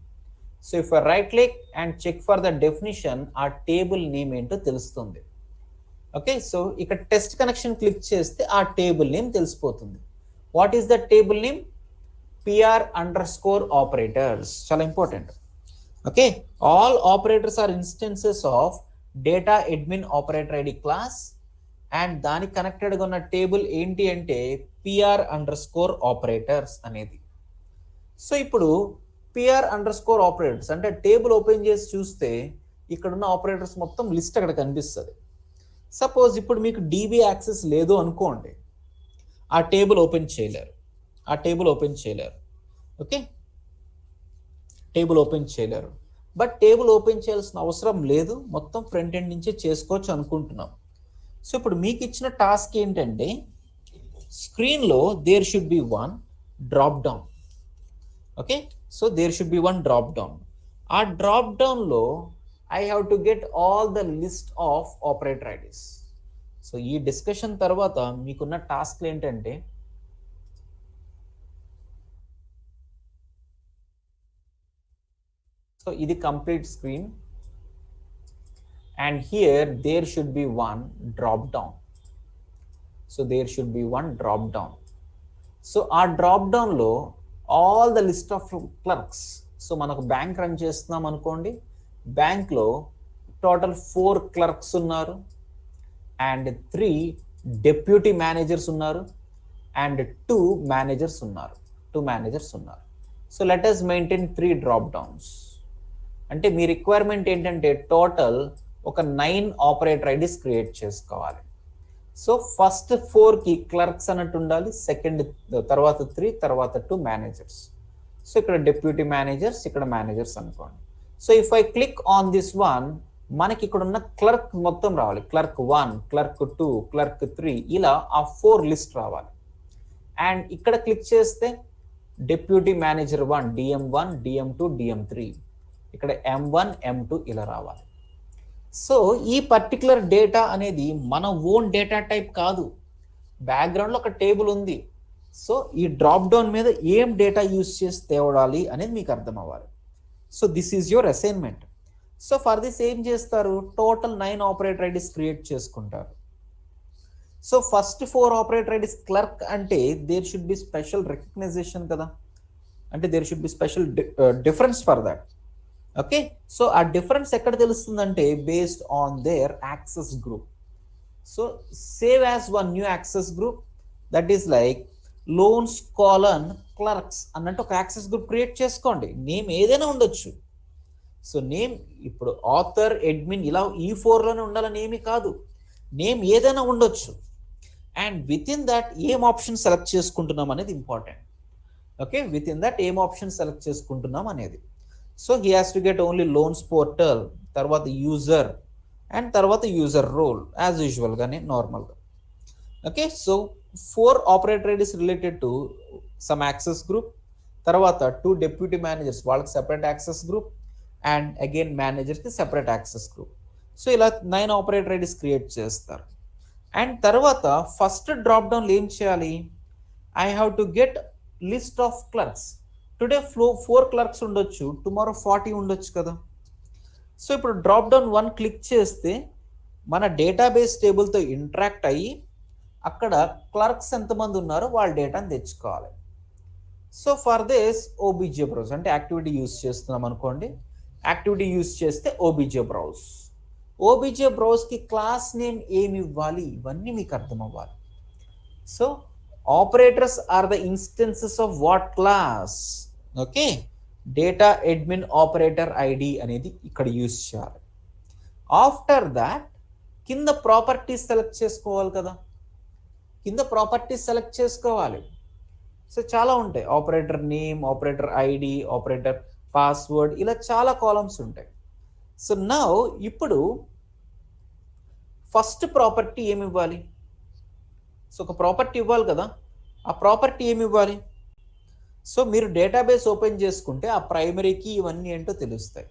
So if right click and check for the definition, ఆ table name ఏంటో తెలుస్తుంది. Okay, so ఇక్కడ test connection click చేస్తే ఆ table name తెలిసిపోతుంది. What is the table name? PR_ operators. చాలా important. Okay, all operators are instances of data admin operator ID class and దానికి కనెక్టెడ్గా ఉన్న టేబుల్ ఏంటి అంటే PR_ operators అనేది. సో ఇప్పుడు పిఆర్ అండర్ స్కోర్ ఆపరేటర్స్ అంటే టేబుల్ ఓపెన్ చేసి చూస్తే ఇక్కడ ఉన్న ఆపరేటర్స్ మొత్తం లిస్ట్ అక్కడ కనిపిస్తుంది. సపోజ్ ఇప్పుడు మీకు డీబీ యాక్సెస్ లేదు అనుకోండి, ఆ టేబుల్ ఓపెన్ చేయలేరు, ఓకే, టేబుల్ ఓపెన్ చేయలేరు. బట్ టేబుల్ ఓపెన్ చేయాల్సిన అవసరం లేదు, మొత్తం ఫ్రంట్ ఎండ్ నుంచే చేసుకోవచ్చు అనుకుంటున్నాం. సో ఇప్పుడు మీకు ఇచ్చిన టాస్క్ ఏంటంటే స్క్రీన్లో there should be one drop down. Okay, so there should be one drop down. ఆ డ్రాప్ డౌన్లో I have to get all the list of operator IDs. So ఈ డిస్కషన్ తర్వాత మీకున్న టాస్క్లు ఏంటంటే సో ఇది complete screen and here there should be one drop down. So there should be one drop down. So our drop down lo all the list of clerks. So manaku bank run chestunnam anukondi, bank lo total 4 clerks unnaru and 3 deputy managers unnaru and 2 managers unnaru. So let us maintain 3 drop downs. అంటే మీ requirement ఏంటంటే total ఒక 9 operator IDs create చేసుకోవాలి. So first 4కి clerks అన్నట్టు ఉండాలి, second తర్వాత 3, తర్వాత 2 managers. So ఇక్కడ డిప్యూటీ మేనేజర్స్, ఇక్కడ మేనేజర్స్ అనుకోండి. So if I click on this one, మనకి ఇక్కడ ఉన్న క్లర్క్ మొత్తం రావాలి. క్లర్క్ 1, క్లర్క్ 2, క్లర్క్ 3, ఇలా ఆ 4 లిస్ట్ రావాలి. అండ్ ఇక్కడ క్లిక్ చేస్తే deputy manager 1, DM1, DM2, DM3, ఇక్కడ M1, M2 ఇలా రావాలి. సో ఈ పర్టికులర్ డేటా అనేది మన ఓన్ డేటా టైప్ కాదు, బ్యాక్గ్రౌండ్లో ఒక టేబుల్ ఉంది. సో ఈ డ్రాప్ డౌన్ మీద ఏం డేటా యూజ్ చేసి తేవడాలి అనేది మీకు అర్థం అవ్వాలి. So this is your assignment. So for this ఏం చేస్తారు, టోటల్ 9 ఆపరేటర్ ఐడీస్ క్రియేట్ చేసుకుంటారు. So first 4 operator IDs clerk అంటే there should be special recognization కదా, అంటే there should be special difference for that. Okay, so ఆ difference ఎక్కడ తెలుస్తుందంటే based on their access group. So save as one new access group, that is like loans colon clerks అన్నట్టు ఒక access group create చేసుకోండి. Name ఏదైనా ఉండొచ్చు. So name ఇప్పుడు author, admin ఇలా ఈ 4లోనే ఉండాలని ఏమీ కాదు, నేమ్ ఏదైనా ఉండొచ్చు. అండ్ విత్ ఇన్ దట్ ఏం ఆప్షన్ సెలెక్ట్ చేసుకుంటున్నాం అనేది important. Okay, with in that ఏం ఆప్షన్ సెలెక్ట్ చేసుకుంటున్నాం అనేది. So he has to get only loans portal, తర్వాత యూజర్ అండ్ తర్వాత యూజర్ రోల్ యాజ్ యూజువల్గానే నార్మల్గా. Okay, so 4 operator IDs related to some access group, తర్వాత 2 deputy managers వాళ్ళకి separate access group and again మేనేజర్కి separate access group. So ఇలా 9 operator IDs create చేస్తారు. And తర్వాత first drop డౌన్లో ఏం చేయాలి, I have to get list of clerks. Today 4 clerks ఉండొచ్చు, టుమారో 40 ఉండొచ్చు కదా. సో ఇప్పుడు డ్రాప్ డౌన్ 1 క్లిక్ చేస్తే మన డేటాబేస్ టేబుల్తో ఇంటరాక్ట్ అయ్యి అక్కడ క్లర్క్స్ ఎంతమంది ఉన్నారో వాళ్ళ డేటాని తెచ్చుకోవాలి. So for this OBJ browse అంటే యాక్టివిటీ యూజ్ చేస్తున్నాం అనుకోండి, యాక్టివిటీ యూజ్ చేస్తే ఓబీజే బ్రౌజ్. ఓబీజే బ్రౌజ్కి క్లాస్ నేమ్ ఏమి ఇవ్వాలి ఇవన్నీ మీకు అర్థం అవ్వాలి. So operators are the instances of what class. Okay, data admin operator ID అనేది ఇక్కడ యూజ్ చేయాలి. ఆఫ్టర్ దాట్ కింద ప్రాపర్టీస్ సెలెక్ట్ చేసుకోవాలి కదా, కింద ప్రాపర్టీస్ సెలెక్ట్ చేసుకోవాలి. సో చాలా ఉంటాయి, operator name, operator ID, operator password, ఇలా చాలా కాలమ్స్ ఉంటాయి. సో నౌ ఇప్పుడు ఫస్ట్ ప్రాపర్టీ ఏమి ఇవ్వాలి, సో ఒక ప్రాపర్టీ ఇవ్వాలి కదా, ఆ ప్రాపర్టీ ఏమి ఇవ్వాలి. సో మీరు డేటాబేస్ ఓపెన్ చేసుకుంటే ఆ ప్రైమరీకి ఇవన్నీ ఏంటో తెలుస్తాయి.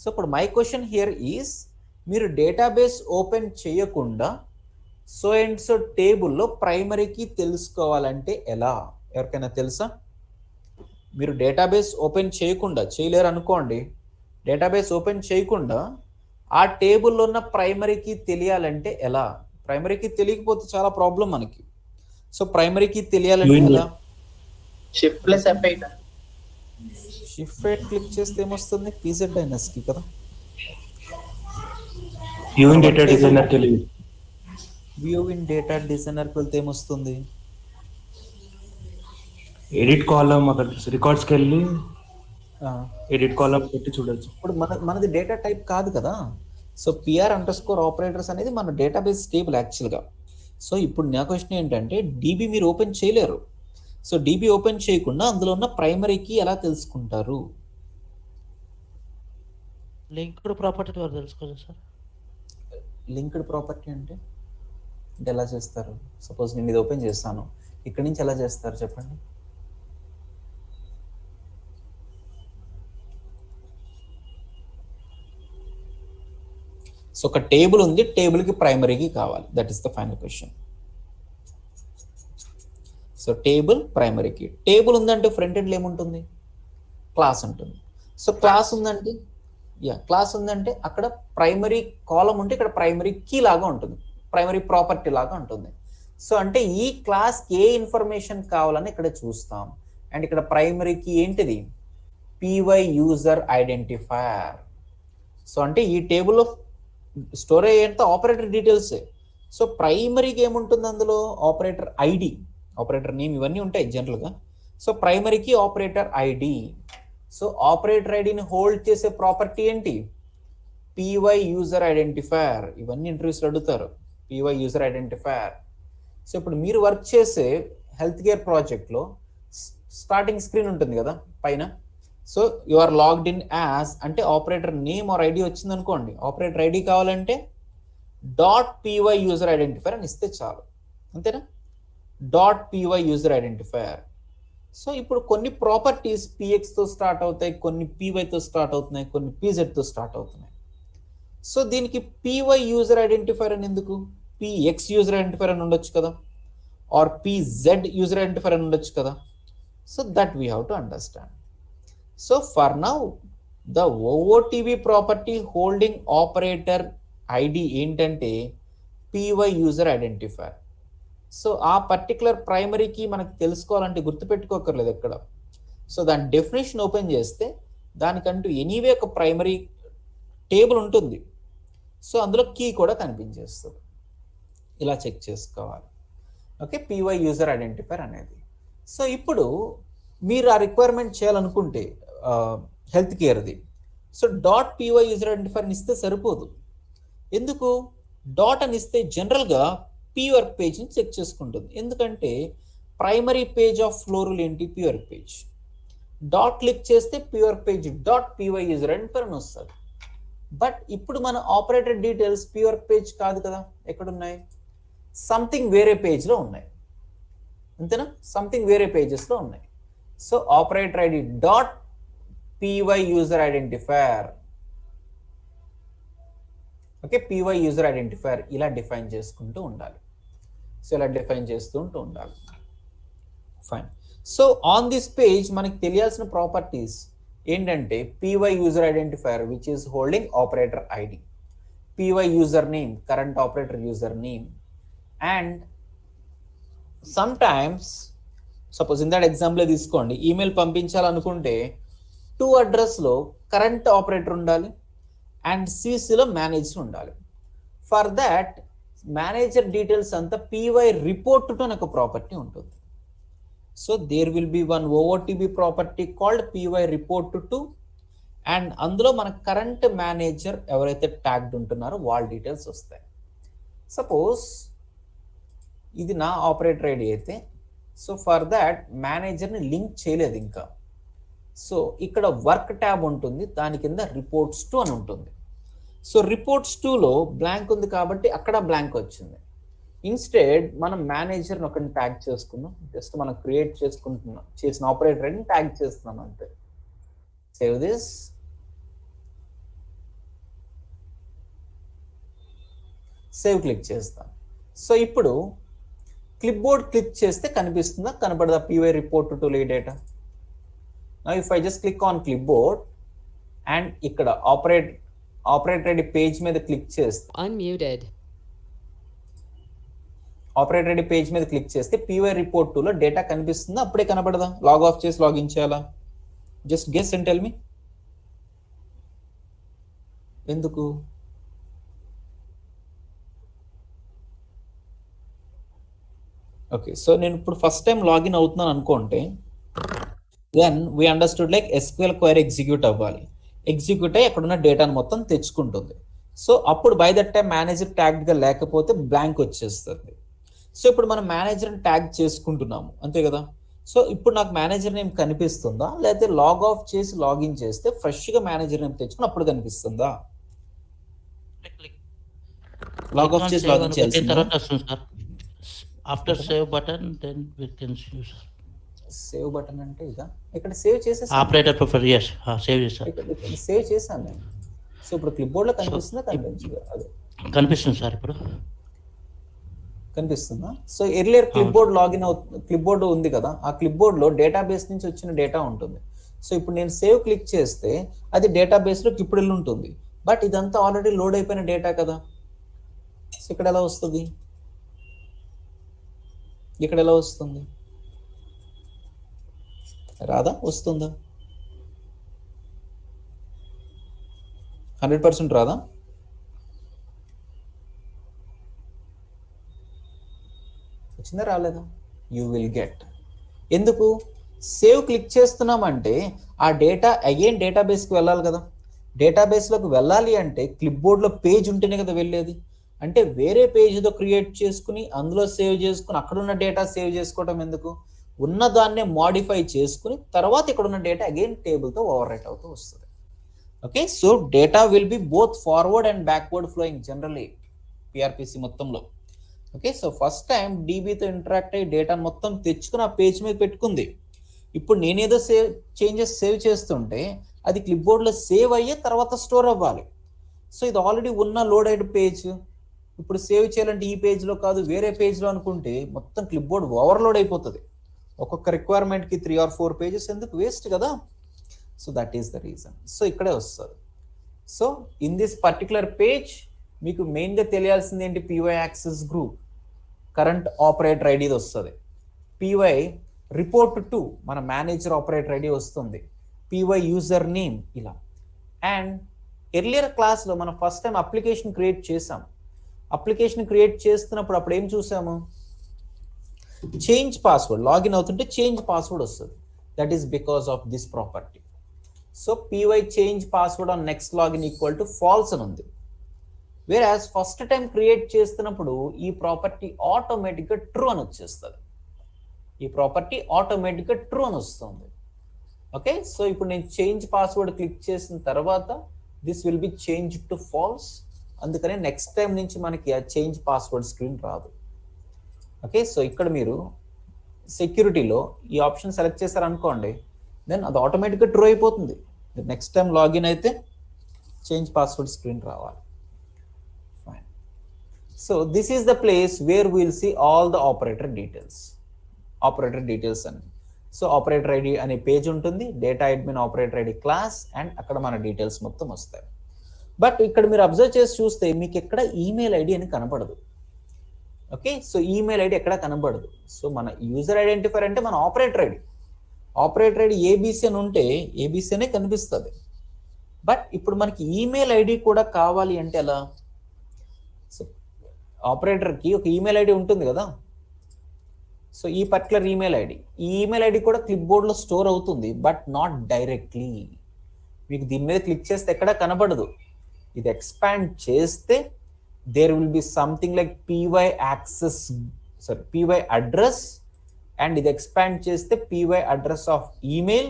సో ఇప్పుడు మై క్వశ్చన్ హియర్ ఈస్, మీరు డేటాబేస్ ఓపెన్ చేయకుండా సో అండ్ సో టేబుల్లో ప్రైమరీకి తెలుసుకోవాలంటే ఎలా, ఎవరికైనా తెలుసా? మీరు డేటాబేస్ ఓపెన్ చేయకుండా, చేయలేరు అనుకోండి, డేటాబేస్ ఓపెన్ చేయకుండా ఆ టేబుల్లో ఉన్న ప్రైమరీకి తెలియాలంటే ఎలా? ప్రైమరీకి తెలియకపోతే చాలా ప్రాబ్లం మనకి. సో ప్రైమరీకి తెలియాలంటే ఎలా? Shift plus F8 shift right click చేస్తే ఏమొస్తుంది, PZINS కి కదా. వ్యూ ఇన్ డేటా డిజైనర్ తెలియదు, వ్యూ ఇన్ డేటా డిజైనర్కి వెళ్తే ఏమొస్తుంది, ఎడిట్ కాలమ్ అక్కడ రికార్డ్స్కి వెళ్ళి ఎడిట్ కాలమ్ పెట్టి చూడొచ్చు. ఇప్పుడు మనది డేటా టైప్ కాదు కదా. So PR under score operators అనేది మన డేటాబేస్ టేబుల్ యాక్చువల్గా. సో ఇప్పుడు నా క్వశ్చన్ ఏంటంటే డీబీ మీరు ఓపెన్ చేయలేరు. సో డీబీ ఓపెన్ చేయకుండా అందులో ఉన్న ప్రైమరీ కీ ఎలా తెలుసుకుంటారు? లింక్డ్ ప్రాపర్టీ ద్వారా తెలుసుకోవచ్చు సార్. లింక్డ్ ప్రాపర్టీ అంటే ఎలా చేస్తారు? సపోజ్ నేను ఇది ఓపెన్ చేస్తాను, ఇక్కడి నుంచి ఎలా చేస్తారు చెప్పండి. సో ఒక టేబుల్ ఉంది, టేబుల్కి ప్రైమరీకి కావాలి. That is the final question. So table ప్రైమరీకి, టేబుల్ ఉందంటే ఫ్రంట్ ఎండ్లో ఏముంటుంది? క్లాస్ ఉంటుంది. సో క్లాస్ ఉందంటే క్లాస్ ఉందంటే అక్కడ ప్రైమరీ కాలం ఉంటే ఇక్కడ ప్రైమరీ కీ లాగా ఉంటుంది, ప్రైమరీ ప్రాపర్టీ లాగా ఉంటుంది. సో అంటే ఈ క్లాస్కి ఏ ఇన్ఫర్మేషన్ కావాలని ఇక్కడ చూస్తాం. అండ్ ఇక్కడ ప్రైమరీ కీ ఏంటిది? Py user identifier. సో అంటే ఈ టేబుల్లో స్టోర్ అయ్యేంత ఆపరేటర్ డీటెయిల్సే. సో ప్రైమరీకి ఏముంటుంది అందులో? ఆపరేటర్ ఐడి, ఆపరేటర్ నేమ్, ఇవన్నీ ఉంటాయి జనరల్గా. సో ప్రైమరీకి ఆపరేటర్ ఐడి. సో ఆపరేటర్ ఐడిని హోల్డ్ చేసే ప్రాపర్టీ ఏంటి? Py user identifier. ఇవన్నీ ఇంటర్వ్యూస్లో అడుగుతారు, పీవై యూజర్ ఐడెంటిఫైయర్. సో ఇప్పుడు మీరు వర్క్ చేసే హెల్త్ కేర్ ప్రాజెక్ట్లో స్టార్టింగ్ స్క్రీన్ ఉంటుంది కదా పైన. So you are logged in as అంటే ఆపరేటర్ నేమ్ ఆర్ ఐడి వచ్చింది అనుకోండి. ఆపరేటర్ ఐడి కావాలంటే డాట్ పీవై యూజర్ ఐడెంటిఫైయర్ అని ఇస్తే చాలు, అంతేనా? Dot py user identifier. So ఇప్పుడు కొన్ని ప్రాపర్టీస్ పిఎక్స్తో స్టార్ట్ అవుతాయి, కొన్ని పీవైతో స్టార్ట్ అవుతున్నాయి, కొన్ని పీజెడ్తో స్టార్ట్ అవుతున్నాయి. సో దీనికి పీవై యూజర్ ఐడెంటిఫైయర్ అని ఎందుకు? పిఎక్స్ యూజర్ ఐడెంటిఫైయర్ అని ఉండొచ్చు కదా, ఆర్ పిజెడ్ యూజర్ ఐడెంటిఫైయర్ అని ఉండొచ్చు కదా. So that we have to understand. So for now the ఓఓటీబీ property holding operator ID ఏంటంటే పీవై యూజర్ ఐడెంటిఫైయర్. సో ఆ పర్టికులర్ ప్రైమరీకి మనకు తెలుసుకోవాలంటే గుర్తుపెట్టుకోకర్లేదు ఎక్కడ. సో దాని డెఫినేషన్ ఓపెన్ చేస్తే దానికంటూ ఎనీవే ఒక ప్రైమరీ టేబుల్ ఉంటుంది. సో అందులో కీ కూడా కనిపించేస్తుంది. ఇలా చెక్ చేసుకోవాలి. ఓకే, పీవై యూజర్ ఐడెంటిఫైయర్ అనేది. సో ఇప్పుడు మీరు ఆ రిక్వైర్మెంట్ చేయాలనుకుంటే హెల్త్ కేర్ది, సో డాట్ పీవై యూజర్ ఐడెంటిఫైయర్ని ఇస్తే సరిపోదు. ఎందుకు? డాట్ అని ఇస్తే జనరల్గా ప్యూర్ పేజ్ని చెక్ చేసుకుంటుంది. ఎందుకంటే primary page of flow rule ఏంటి? Pure page. డాట్ క్లిక్ చేస్తే pure page dot py user identifier అని వస్తుంది. బట్ ఇప్పుడు మన ఆపరేటర్ డీటెయిల్స్ ప్యూర్ పేజ్ కాదు కదా, ఎక్కడున్నాయి? సంథింగ్ వేరే పేజ్లో ఉన్నాయి, అంతేనా? సంథింగ్ వేరే పేజెస్లో ఉన్నాయి. So operator ID dot py user identifier. Okay, py user identifier ఇలా డిఫైన్ చేసుకుంటూ ఉండాలి. సో ఇలా డిఫైన్ చేస్తుంటూ ఉండాలి. Fine. So on this page మనకి తెలియాల్సిన ప్రాపర్టీస్ ఏంటంటే py user identifier which is holding operator ID, py user name current operator user name, and some times suppose in that example తీసుకోండి, email పంపించాలనుకుంటే to అడ్రస్లో current operator ఉండాలి and సిసిలో manager ఉండాలి. For that manager details అంతా PY report to అని ఒక property ఉంటుంది. So there will be one OOTB property called PY report to, and అందులో మన కరెంట్ మేనేజర్ ఎవరైతే ట్యాగ్డ్ ఉంటున్నారో వాళ్ళ డీటెయిల్స్ వస్తాయి. సపోజ్ ఇది నా ఆపరేటర్ ఐడి అయితే, సో ఫర్ దాట్ మేనేజర్ని లింక్ చేయలేదు ఇంకా. సో ఇక్కడ వర్క్ ట్యాబ్ ఉంటుంది, దాని కింద రిపోర్ట్స్ టు అని ఉంటుంది. సో రిపోర్ట్స్ టూలో బ్లాంక్ ఉంది కాబట్టి అక్కడ బ్లాంక్ వచ్చింది. ఇన్స్టెడ్ మనం మేనేజర్ని ఒకరిని ట్యాగ్ చేసుకున్నాం, జస్ట్ మనం క్రియేట్ చేసుకుంటున్నాం, చేసిన ఆపరేటర్ ఐడిని ట్యాగ్ చేస్తున్నాం అంతే. Save this. సేవ్ క్లిక్ చేస్తాం. సో ఇప్పుడు క్లిప్ బోర్డ్ క్లిక్ చేస్తే కనిపిస్తుందా, కనపడదా పీవై రిపోర్ట్ టు లే data? Now if I just click on clipboard and ఇక్కడ ఆపరేటర్ ఐడి పేజ్ మీద క్లిక్ చేస్తే Unmuted. ఆపరేటర్ ఐడి పేజ్ మీద క్లిక్ చేస్తే పీవై రిపోర్ట్ టూలో డేటా కనిపిస్తుందా, అప్పుడే కనపడదా? లాగ్ ఆఫ్ చేసి లాగిన్ చేయాలా? Just guess and tell me. ఎందుకు? ఓకే, సో నేను ఇప్పుడు ఫస్ట్ టైం లాగిన్ అవుతున్నాను అనుకోండి. Then we understood like SQL query execute అవ్వాలి. ఎగ్జిక్యూట్ అయ్యి అక్కడ ఉన్న డేటాను మొత్తం తెచ్చుకుంటుంది. సో అప్పుడు బై దట్ టైం మేనేజర్ ట్యాగ్గా లేకపోతే బ్లాంక్ వచ్చేస్తుంది. సో ఇప్పుడు మనం మేనేజర్ని ట్యాగ్ చేసుకుంటున్నాము అంతే కదా. సో ఇప్పుడు నాకు మేనేజర్ నేమ్ కనిపిస్తుందా, లేకపోతే లాగ్ ఆఫ్ చేసి లాగిన్ చేస్తే ఫ్రెష్గా మేనేజర్ నేమ్ తెచ్చుకుని అప్పుడు కనిపిస్తుందా? లాగ్ ఆఫ్ చేసి లాగిన్ చేయాల్సిందా? తర్వాత వస్తుంది sir. After save button then we can use. Save button అంటే ఇక ఇక్కడ సేవ్ చేసేసి ఆపరేటర్ ప్రిఫర్ సేవ్ చేశారు. సేవ్ చేశాను నేను. సో ఇప్పుడు క్లిప్ బోర్డ్ లో కనిపిస్తుందా, కనిపించదు? అదే కనిపిస్తుంది సార్ ఇప్పుడు కనిపిస్తుందా? So earlier clip board login clip board ఉంది కదా, ఆ క్లిప్ బోర్డ్ లో డేటాబేస్ నుంచి వచ్చిన డేటా ఉంటుంది. సో ఇప్పుడు నేను సేవ్ క్లిక్ చేస్తే అది డేటాబేస్ లోకి ఇప్పుడు వెళ్ళి ఉంటుంది. బట్ ఇదంతా ఆల్రెడీ లోడ్ అయిపోయిన డేటా కదా. సో ఇక్కడ ఎలా వస్తుంది? ఇక్కడ ఎలా వస్తుంది? రాదా? వస్తుందా? 100% రాదా? వచ్చిందా రాలేదా? You will get. ఎందుకు సేవ్ క్లిక్ చేస్తున్నామంటే ఆ డేటా అగైన్ డేటాబేస్కి వెళ్ళాలి కదా. డేటాబేస్లోకి వెళ్ళాలి అంటే క్లిప్ బోర్డ్లో పేజ్ ఉంటేనే కదా వెళ్ళేది. అంటే వేరే పేజ్తో క్రియేట్ చేసుకుని అందులో సేవ్ చేసుకుని అక్కడున్న డేటా సేవ్ చేసుకోవడం ఎందుకు? ఉన్నదాన్నే మోడిఫై చేసుకుని తర్వాత ఇక్కడ ఉన్న డేటా అగైన్ టేబుల్తో ఓవర్ రైట్ అవుతూ వస్తుంది. Okay, so data will be both forward and backward flowing generally PRPC మొత్తంలో. ఓకే, సో ఫస్ట్ టైం డీబీతో ఇంటరాక్ట్ అయ్యి డేటా మొత్తం తెచ్చుకుని ఆ పేజ్ మీద పెట్టుకుంది. ఇప్పుడు నేనేదో చేంజెస్ సేవ్ చేస్తుంటే అది క్లిప్ బోర్డ్లో సేవ్ అయ్యే తర్వాత స్టోర్ అవ్వాలి. సో ఇది ఆల్రెడీ ఉన్న లోడ్ అయిన పేజ్. ఇప్పుడు సేవ్ చేయాలంటే ఈ పేజ్లో కాదు వేరే పేజ్లో అనుకుంటే మొత్తం క్లిప్ బోర్డ్ ఓవర్లోడ్ అయిపోతుంది. ఒక్కొక్క రిక్వైర్మెంట్కి 3 or 4 పేజెస్ ఎందుకు, వేస్ట్ కదా. So that is the reason. So ఇక్కడే వస్తుంది. So in this particular page మీకు మెయిన్గా తెలియాల్సింది ఏంటి? Py access group current operator ఐడిది వస్తుంది. పీవై రిపోర్ట్ టు మన మేనేజర్ ఆపరేటర్ ఐడి వస్తుంది. పీవై యూజర్ నేమ్ ఇలా. అండ్ ఎర్లియర్ క్లాస్లో మనం ఫస్ట్ టైం అప్లికేషన్ క్రియేట్ చేసాం. అప్లికేషన్ క్రియేట్ చేస్తున్నప్పుడు అప్పుడు ఏం చూసాము? Change password. లాగిన్ అవుతుంటే చేంజ్ పాస్వర్డ్ వస్తుంది. That is because of this property. So py change password on next login equal to falls అని ఉంది. వేరాజ్ ఫస్ట్ టైం క్రియేట్ చేస్తున్నప్పుడు ఈ ప్రాపర్టీ ఆటోమేటిక్గా ట్రూ అని వచ్చేస్తుంది. ఈ ప్రాపర్టీ ఆటోమేటిక్గా ట్రూ అని వస్తుంది. ఓకే, సో ఇప్పుడు నేను చేంజ్ పాస్వర్డ్ క్లిక్ చేసిన తర్వాత this will B change to falls. అందుకనే నెక్స్ట్ టైం నుంచి మనకి ఆ చేంజ్ పాస్వర్డ్ స్క్రీన్ రాదు. ఓకే, సో ఇక్కడ మీరు సెక్యూరిటీలో ఈ ఆప్షన్ సెలెక్ట్ చేశారనుకోండి, దెన్ అది ఆటోమేటిక్గా ట్రూ అయిపోతుంది. నెక్స్ట్ టైం లాగిన్ అయితే చేంజ్ పాస్వర్డ్ స్క్రీన్ రావాలి. Fine. So this is the place where will see all the operator details. Operator details అని. సో ఆపరేటర్ ఐడి అనే పేజ్ ఉంటుంది, data admin operator ID class, and అక్కడ మన details మొత్తం వస్తాయి. But ఇక్కడ మీరు అబ్జర్వ్ చేసి చూస్తే మీకు ఎక్కడ ఈమెయిల్ ఐడి అని కనపడదు. ఓకే, సో ఈమెయిల్ ఐడి ఎక్కడ కనబడదు. సో మన యూజర్ ఐడెంటిఫైర్ అంటే మన operator ID. Operator ID ABC అని ఉంటే ఏబీసీ అనే కనిపిస్తుంది. బట్ ఇప్పుడు మనకి ఈమెయిల్ ఐడి కూడా కావాలి అంటే ఎలా? సో ఆపరేటర్కి ఒక ఈమెయిల్ ఐడి ఉంటుంది కదా. సో ఈ పర్టికులర్ ఈమెయిల్ ఐడి, ఈ ఈమెయిల్ ఐడి కూడా క్లిప్ బోర్డ్లో స్టోర్ అవుతుంది, బట్ నాట్ డైరెక్ట్లీ. మీకు దీని మీద క్లిక్ చేస్తే ఎక్కడ కనబడదు. ఇది ఎక్స్పాండ్ చేస్తే there will be something like py access, sorry, py address, and ఇది ఎక్స్పాండ్ చేస్తే py address of email,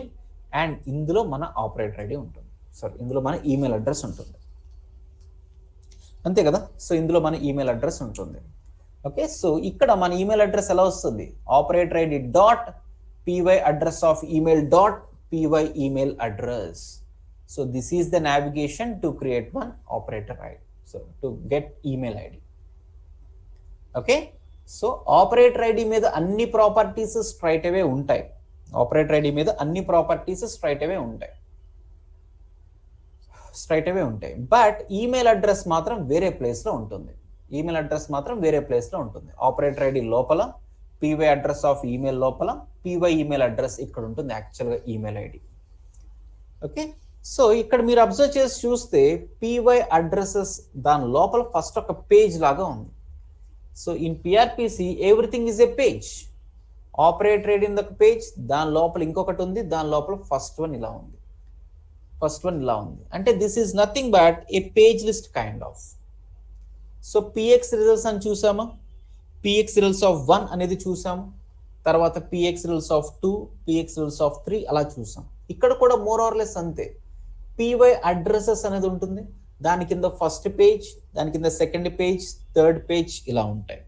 and ఇందులో మన ఆపరేటర్ ఐడి ఉంటుంది. సారీ, ఇందులో మన ఈమెయిల్ అడ్రస్ ఉంటుంది. అంతే కదా. సో ఇందులో మన ఈమెయిల్ అడ్రస్ ఉంటుంది. ఓకే, సో ఇక్కడ మన ఈమెయిల్ అడ్రస్ ఎలా వస్తుంది? Operator ID dot py address of email dot py email address. So this is the navigation to create one operator ID. So to get email ID. Okay, so operator ID మీద అన్ని properties straight అవే ఉంటాయి. Operator ID మీద అన్ని properties straight అవే ఉంటాయి. But email address మాత్రం వేరే ప్లేస్లో ఉంటుంది. ఈమెయిల్ అడ్రస్ మాత్రం వేరే ప్లేస్లో ఉంటుంది. ఆపరేటర్ ఐడి లోపల, పీవై అడ్రస్ ఆఫ్ ఈమెయిల్ లోపల, పీవై ఈమెయిల్ అడ్రస్ ఇక్కడ ఉంటుంది యాక్చువల్గా ఈమెయిల్ ఐడి. ఓకే, సో ఇక్కడ మీరు అబ్జర్వ్ చేసి చూస్తే పీవై అడ్రసెస్ దాని లోపల ఫస్ట్ ఒక పేజ్ లాగా ఉంది. So in PRPC everything is a page. Operator ID ఒక పేజ్, దాని లోపల ఇంకొకటి ఉంది, దాని లోపల ఫస్ట్ వన్ ఇలా ఉంది, అంటే this is nothing but a page list kind of. So PX results అని చూసామా, పిఎక్స్ రిజల్ట్స్ ఆఫ్ 1 అనేది చూసాము, తర్వాత PX results of 2, PX results of 3 అలా చూసాం. ఇక్కడ కూడా మోర్ ఆర్ లెస్ అంతే. పివై అడ్రసెస్ అనేది ఉంటుంది, దాని కింద ఫస్ట్ పేజ్, దాని కింద సెకండ్ పేజ్, థర్డ్ పేజ్ ఇలా ఉంటాయి.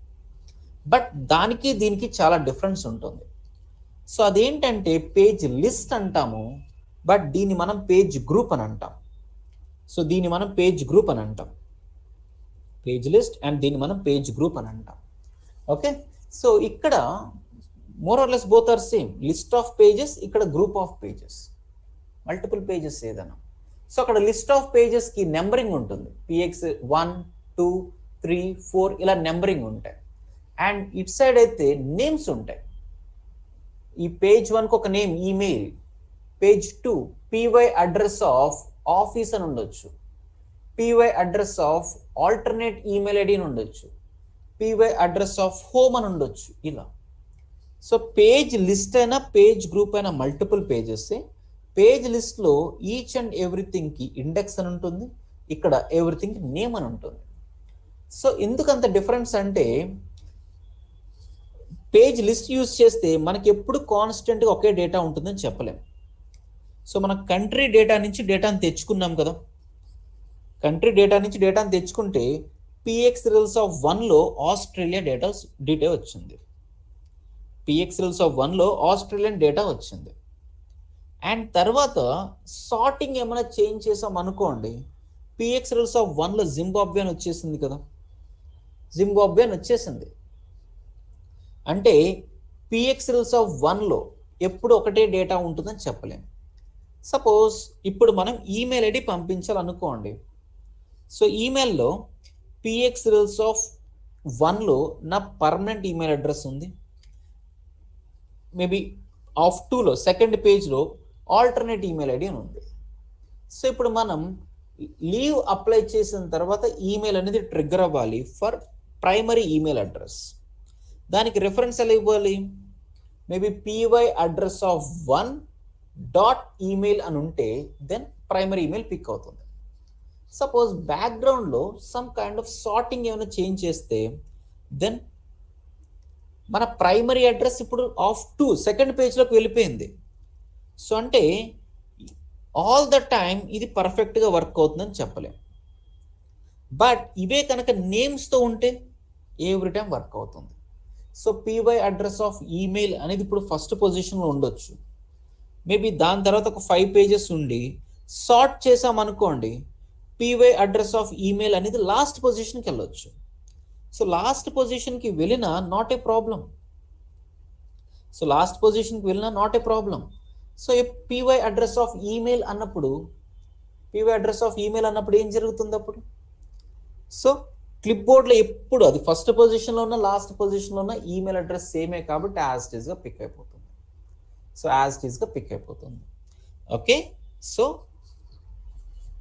బట్ దానికి దీనికి చాలా డిఫరెన్స్ ఉంటుంది. సో అదేంటంటే పేజ్ లిస్ట్ అంటాము, బట్ దీన్ని మనం పేజ్ గ్రూప్ అని అంటాం. సో దీన్ని మనం పేజ్ గ్రూప్ అని అంటాం, పేజ్ లిస్ట్, అండ్ దీన్ని మనం పేజ్ గ్రూప్ అని అంటాం. ఓకే, సో ఇక్కడ more or less both are same. List of pages, ఇక్కడ group of pages, multiple pages ఏదైనా. సో అక్కడ లిస్ట్ ఆఫ్ పేజెస్ కి నెంబరింగ్ ఉంటుంది, పిఎక్స్ 1, 2, 3, 4 ఇలా నెంబరింగ్ ఉంటాయి. అండ్ ఇట్ సైడ్ అయితే నేమ్స్ ఉంటాయి. ఈ పేజ్ 1కి ఒక name email, page 2 py address of office అని ఉండొచ్చు, py address of alternate email ID అని ఉండొచ్చు, పివై అడ్రస్ ఆఫ్ హోమ్ అని ఉండొచ్చు ఇలా. సో పేజ్ లిస్ట్ అయినా పేజ్ గ్రూప్ అయినా మల్టిపుల్ పేజెస్. పేజ్ లిస్ట్ లో ఈచ్ అండ్ ఎవ్రీథింగ్ కి ఇండెక్స్ అని ఉంటుంది, ఇక్కడ ఎవ్రీథింగ్ నేమ్ అని ఉంటుంది. సో ఎందుకంత డిఫరెన్స్ అంటే పేజ్ లిస్ట్ యూజ్ చేస్తే మనకి ఎప్పుడు కాన్స్టెంట్గా ఒకే డేటా ఉంటుందని చెప్పలేం. సో మనం కంట్రీ డేటా నుంచి డేటాను తెచ్చుకున్నాం కదా, కంట్రీ డేటా నుంచి డేటాను తెచ్చుకుంటే పిఎక్స్ రిజల్ట్స్ ఆఫ్ 1లో ఆస్ట్రేలియా డేటా వచ్చింది, పిఎక్స్ రిజల్ట్స్ ఆఫ్ 1లో ఆస్ట్రేలియన్ డేటా వచ్చింది. అండ్ తర్వాత సార్టింగ్ ఏమైనా చేంజ్ చేసాం అనుకోండి, పిఎక్స్ రిజల్ట్స్ ఆఫ్ 1లో జింబాబ్వే అని వచ్చేసింది కదా, జింబాబ్వే అని వచ్చేసింది. అంటే పిఎక్స్ రిజల్ట్స్ ఆఫ్ 1లో ఎప్పుడు ఒకటే డేటా ఉంటుందని చెప్పలేం. సపోజ్ ఇప్పుడు మనం ఈమెయిల్ ఐడి పంపించాలనుకోండి. సో ఈమెయిల్లో పిఎక్స్ రిజల్ట్స్ ఆఫ్ 1లో నా పర్మనెంట్ ఈమెయిల్ అడ్రస్ ఉంది, మేబీ ఆఫ్ 2లో సెకండ్ పేజ్లో ఆల్టర్నేట్ ఈమెయిల్ ఐడి అని ఉంది. సో ఇప్పుడు మనం లీవ్ అప్లై చేసిన తర్వాత ఈమెయిల్ అనేది ట్రిగ్గర్ అవ్వాలి ఫర్ ప్రైమరీ ఈమెయిల్ అడ్రస్. దానికి రిఫరెన్స్ ఎలా ఇవ్వాలి, maybe PY address of 1.email అని ఉంటే దెన్ ప్రైమరీ ఈమెయిల్ పిక్ అవుతుంది. సపోజ్ బ్యాక్గ్రౌండ్లో సమ్ కైండ్ ఆఫ్ సార్టింగ్ ఏమైనా చేంజ్ చేస్తే దెన్ మన ప్రైమరీ అడ్రస్ ఇప్పుడు ఆఫ్ 2 సెకండ్ పేజ్లోకి వెళ్ళిపోయింది. సో అంటే ఆల్ ద టైమ్ ఇది పర్ఫెక్ట్గా వర్క్ అవుతుందని చెప్పలేం. బట్ ఇవే కనుక నేమ్స్తో ఉంటే ఎవ్రీ టైం వర్క్ అవుతుంది. So PY address of email అనేది ఇప్పుడు ఫస్ట్ పొజిషన్లో ఉండొచ్చు, మేబీ దాని తర్వాత ఒక 5 పేజెస్ ఉండి సార్ట్ చేసామనుకోండి, పివై అడ్రస్ ఆఫ్ ఈమెయిల్ అనేది లాస్ట్ పొజిషన్కి వెళ్ళొచ్చు. సో లాస్ట్ పొజిషన్కి వెళ్ళినా not a problem, so PY address of email అన్నప్పుడు ఏం జరుగుతుంది అప్పుడు? సో క్లిప్ బోర్డ్లో ఎప్పుడు అది ఫస్ట్ పొజిషన్లో ఉన్న లాస్ట్ పొజిషన్లో ఉన్న ఈమెయిల్ అడ్రస్ సేమే కాబట్టి యాజ్ ఇట్ ఈస్గా పిక్ అయిపోతుంది. ఓకే, సో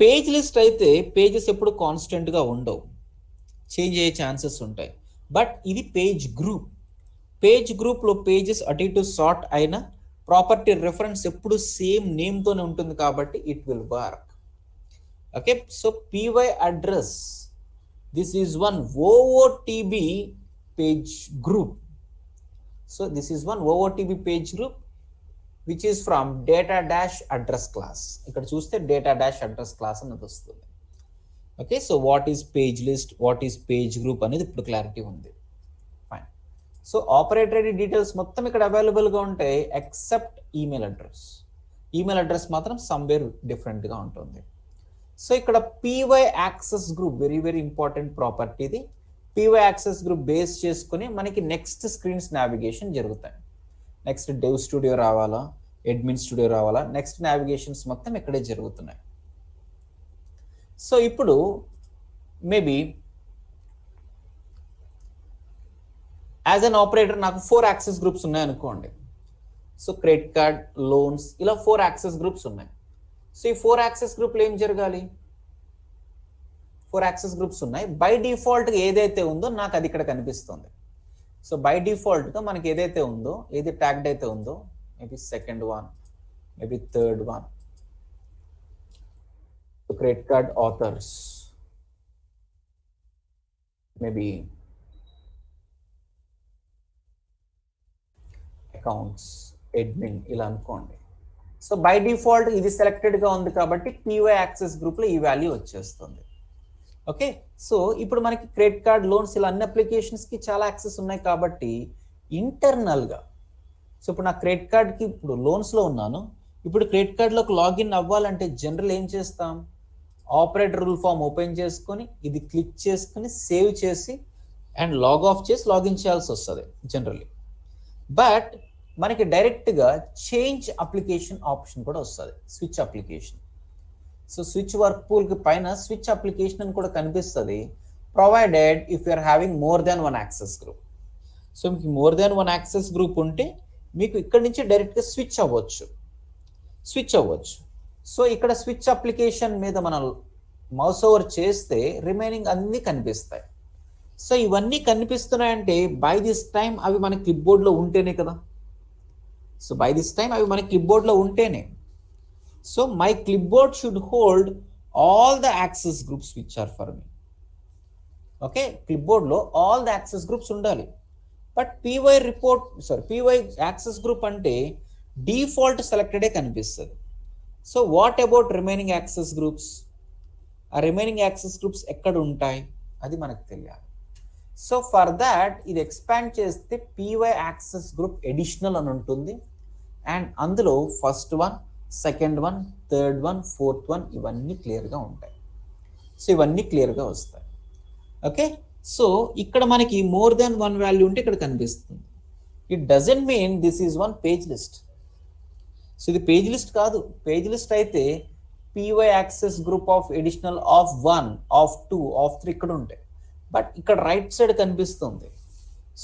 పేజ్ లిస్ట్ అయితే పేజెస్ ఎప్పుడు కాన్స్టెంట్గా ఉండవు, చేంజ్ అయ్యే ఛాన్సెస్ ఉంటాయి. బట్ ఇది పేజ్ గ్రూప్లో పేజెస్ అటు ఇటు సార్ట్ అయినా ప్రాపర్టీ రెఫరెన్స్ ఎప్పుడు సేమ్ నేమ్తోనే ఉంటుంది కాబట్టి it will work. Okay, so PY address, this is one OOTB page group. So this is one OOTB page group which is from data dash address class. ఇక్కడ చూస్తే data dash address class అనేది వస్తుంది. Okay, so what is page list, what is page group అనేది ఇప్పుడు clarity ఉంది. Fine. So operator ID details మొత్తం ఇక్కడ అవైలబుల్గా ఉంటాయి ఎక్సెప్ట్ ఈమెయిల్ అడ్రస్ మాత్రం సమ్వేర్ డిఫరెంట్గా ఉంటుంది. సో ఇక్కడ PY access group very very important property. ఇది పివై యాక్సెస్ గ్రూప్ బేస్ చేసుకుని మనకి నెక్స్ట్ స్క్రీన్స్ నావిగేషన్ జరుగుతాయి. నెక్స్ట్ డెవ్ స్టూడియో రావాలా, అడ్మిన్ స్టూడియో రావాలా, నెక్స్ట్ నావిగేషన్స్ మొత్తం ఇక్కడే జరుగుతున్నాయి. సో ఇప్పుడు మేబీ యాజ్ అన్ ఆపరేటర్ నాకు 4 యాక్సెస్ గ్రూప్స్ ఉన్నాయి అనుకోండి. సో క్రెడిట్ కార్డ్, లోన్స్ ఇలా 4 యాక్సెస్ గ్రూప్స్ ఉన్నాయి. సో ఈ 4 యాక్సెస్ గ్రూప్లు ఏం జరగాలి? 4 యాక్సెస్ గ్రూప్స్ ఉన్నాయి. బై డిఫాల్ట్గా ఏదైతే ఉందో నాకు అది ఇక్కడ కనిపిస్తుంది. సో బై డిఫాల్ట్గా మనకి ఏదైతే ఉందో, ఏది ట్యాగ్డ్ అయితే ఉందో, maybe second one, maybe third one, credit card authors, maybe accounts, admin, ఇలా అనుకోండి. సో బై డిఫాల్ట్ ఇది సెలెక్టెడ్గా ఉంది కాబట్టి పీవై యాక్సెస్ గ్రూప్లో ఈ వాల్యూ వచ్చేస్తుంది. ఓకే, సో ఇప్పుడు మనకి క్రెడిట్ కార్డ్, లోన్స్, ఇలా అన్ని అప్లికేషన్స్కి చాలా యాక్సెస్ ఉన్నాయి కాబట్టి ఇంటర్నల్గా, సో ఇప్పుడు నా క్రెడిట్ కార్డ్కి ఇప్పుడు లోన్స్లో ఉన్నాను, ఇప్పుడు క్రెడిట్ కార్డ్లోకి లాగిన్ అవ్వాలంటే జనరల్ ఏం చేస్తాం, ఆపరేటర్ రూల్ ఫామ్ ఓపెన్ చేసుకొని ఇది క్లిక్ చేసుకుని సేవ్ చేసి అండ్ లాగ్ ఆఫ్ చేసి లాగిన్ చేయాల్సి వస్తుంది జనరల్లీ. బట్ మనకి డైరెక్ట్గా చేంజ్ అప్లికేషన్ ఆప్షన్ కూడా వస్తుంది, switch application. So switch work పూల్కి పైన స్విచ్ అప్లికేషన్ అని కూడా కనిపిస్తుంది, provided if you're having more than one access group. So మీకు more than one access group ఉంటే మీకు ఇక్కడ నుంచి డైరెక్ట్గా స్విచ్ అవ్వచ్చు. సో ఇక్కడ స్విచ్ అప్లికేషన్ మీద మనం మౌస్ ఓవర్ చేస్తే రిమైనింగ్ అన్నీ కనిపిస్తాయి. సో ఇవన్నీ కనిపిస్తున్నాయంటే బై దిస్ టైం అవి మన క్లిప్ బోర్డ్లో ఉంటేనే కదా. సో బై దిస్ టైం అవి మన క్లిప్ బోర్డ్లో ఉంటేనే. So my clipboard should hold all the access groups which are for me. Okay, క్లిప్ బోర్డ్లో ఆల్ ద యాక్సెస్ గ్రూప్స్ ఉండాలి. బట్ పీవై యాక్సెస్ గ్రూప్ అంటే డిఫాల్ట్ సెలెక్టెడే కనిపిస్తుంది. So what about remaining access groups? ఆ రిమైనింగ్ యాక్సెస్ గ్రూప్స్ ఎక్కడ ఉంటాయి అది మనకు తెలియాలి. సో ఫర్ దాట్ ఇది ఎక్స్పాండ్ చేస్తే పీవై యాక్సెస్ గ్రూప్ ఎడిషనల్ అని ఉంటుంది. అండ్ అందులో first one, second one, third one, fourth one, ఇవన్నీ క్లియర్గా ఉంటాయి. సో ఇవన్నీ క్లియర్గా వస్తాయి. ఓకే, సో ఇక్కడ మనకి మోర్ దాన్ వన్ వాల్యూ ఉంటే ఇక్కడ కనిపిస్తుంది. It doesn't mean this is one page list. So ఇది పేజ్ లిస్ట్ కాదు. పేజ్ లిస్ట్ అయితే py access group of additional of 1, of 2, of 3 ఇక్కడ ఉంటాయి. బట్ ఇక్కడ రైట్ సైడ్ కనిపిస్తుంది.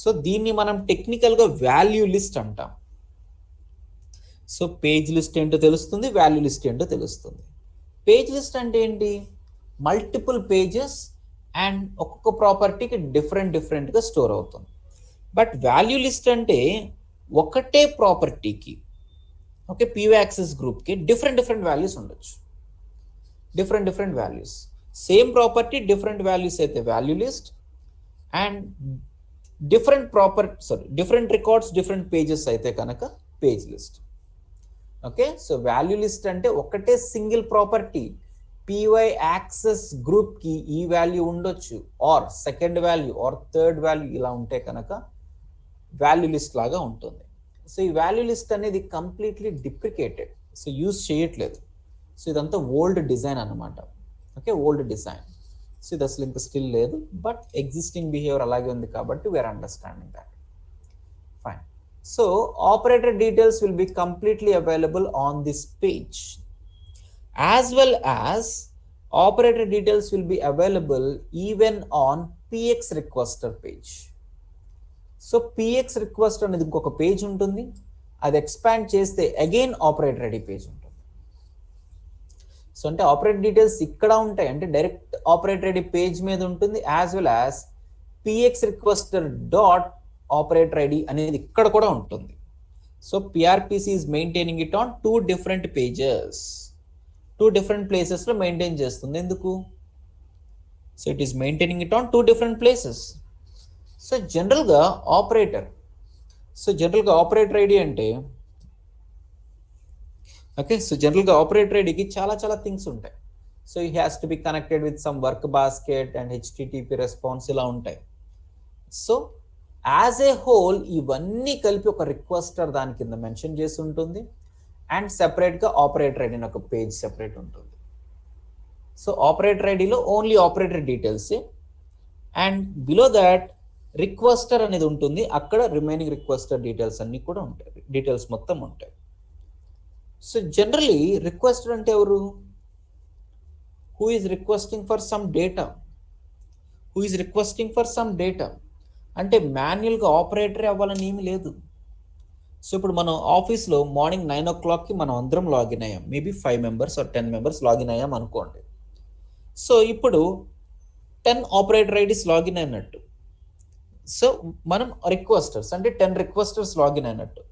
సో దీన్ని మనం టెక్నికల్గా వాల్యూ లిస్ట్ అంటాం. సో పేజ్ లిస్ట్ ఏంటో తెలుస్తుంది, వాల్యూ లిస్ట్ ఏంటో తెలుస్తుంది. పేజ్ లిస్ట్ అంటే ఏంటి? మల్టిపుల్ పేజెస్ అండ్ ఒక్కొక్క ప్రాపర్టీకి డిఫరెంట్గా స్టోర్ అవుతుంది. బట్ వాల్యూ లిస్ట్ అంటే ఒకటే ప్రాపర్టీకి, ఓకే, పీవై యాక్సెస్ గ్రూప్కి డిఫరెంట్ వాల్యూస్ ఉండొచ్చు. Different values, same property different values అయితే value list, and different records different pages అయితే కనుక page list. Okay, so value list అంటే ఒకటే సింగిల్ ప్రాపర్టీ పీవై యాక్సెస్ గ్రూప్కి ఈ వాల్యూ ఉండొచ్చు, or second value or third value ఇలా ఉంటే కనుక వాల్యూ లిస్ట్ లాగా ఉంటుంది. సో ఈ వాల్యూ లిస్ట్ అనేది కంప్లీట్లీ డిప్రికేటెడ్, సో యూజ్ చేయట్లేదు. సో ఇదంతా ఓల్డ్ డిజైన్ అనమాట. Okay, old design. సో ఇది అసలు ఇంకా స్టిల్ లేదు, బట్ ఎగ్జిస్టింగ్ బిహేవియర్ అలాగే ఉంది కాబట్టి we're understanding that. Fine. So operator details will be completely available on this page, as well as operator details will be available even on PX requester page. So PX request అనేది ఇంకొక page ఉంటుంది, అది expand చేస్తే again operator ready page ఉంటుంది. So అంటే operator details ఇక్కడ ఉంటాయి, అంటే డైరెక్ట్ ఆపరేటర్ రెడీ పేజ్ మీద ఉంటుంది, as well as PX requester dot operator ID అనేది ఇక్కడ కూడా ఉంటుంది. So PRPC is maintaining it on 2 different pages, 2 different ప్లేసెస్లో మెయింటైన్ చేస్తుంది. ఎందుకు? So it is maintaining it on 2 different places. So జనరల్గా ఆపరేటర్ ఐడి అంటే, ఓకే, సో జనరల్గా ఆపరేటర్ ఐడికి చాలా థింగ్స్ ఉంటాయి. సో ఈ has to be connected with some work basket and HTTP response ఇలా ఉంటాయి. సో యాజ్ ఏ హోల్ ఇవన్నీ కలిపి ఒక రిక్వెస్టర్ దాని కింద మెన్షన్ చేసి ఉంటుంది, అండ్ సెపరేట్గా ఆపరేటర్ ఐడి ఒక పేజ్ సెపరేట్ ఉంటుంది. సో ఆపరేటర్ ఐడిలో only operator details, and below that requester అనేది ఉంటుంది, అక్కడ రిమైనింగ్ రిక్వెస్టర్ డీటెయిల్స్ అన్ని కూడా ఉంటాయి, డీటెయిల్స్ మొత్తం ఉంటాయి. సో జనరలీ రిక్వెస్టర్ అంటే ఎవరు? Who is requesting for some data, అంటే మాన్యువల్గా ఆపరేటరే అవ్వాలని ఏమీ లేదు. సో ఇప్పుడు మనం ఆఫీస్లో మార్నింగ్ 9 o'clockకి మనం అందరం లాగిన్ అయ్యాం, maybe 5 members or 10 members login అయ్యాం అనుకోండి. సో ఇప్పుడు 10 ఆపరేటర్ ఐడీస్ లాగిన్ అయినట్టు. సో మనం రిక్వెస్టర్స్ అంటే 10 రిక్వెస్టర్స్ లాగిన్ అయినట్టు.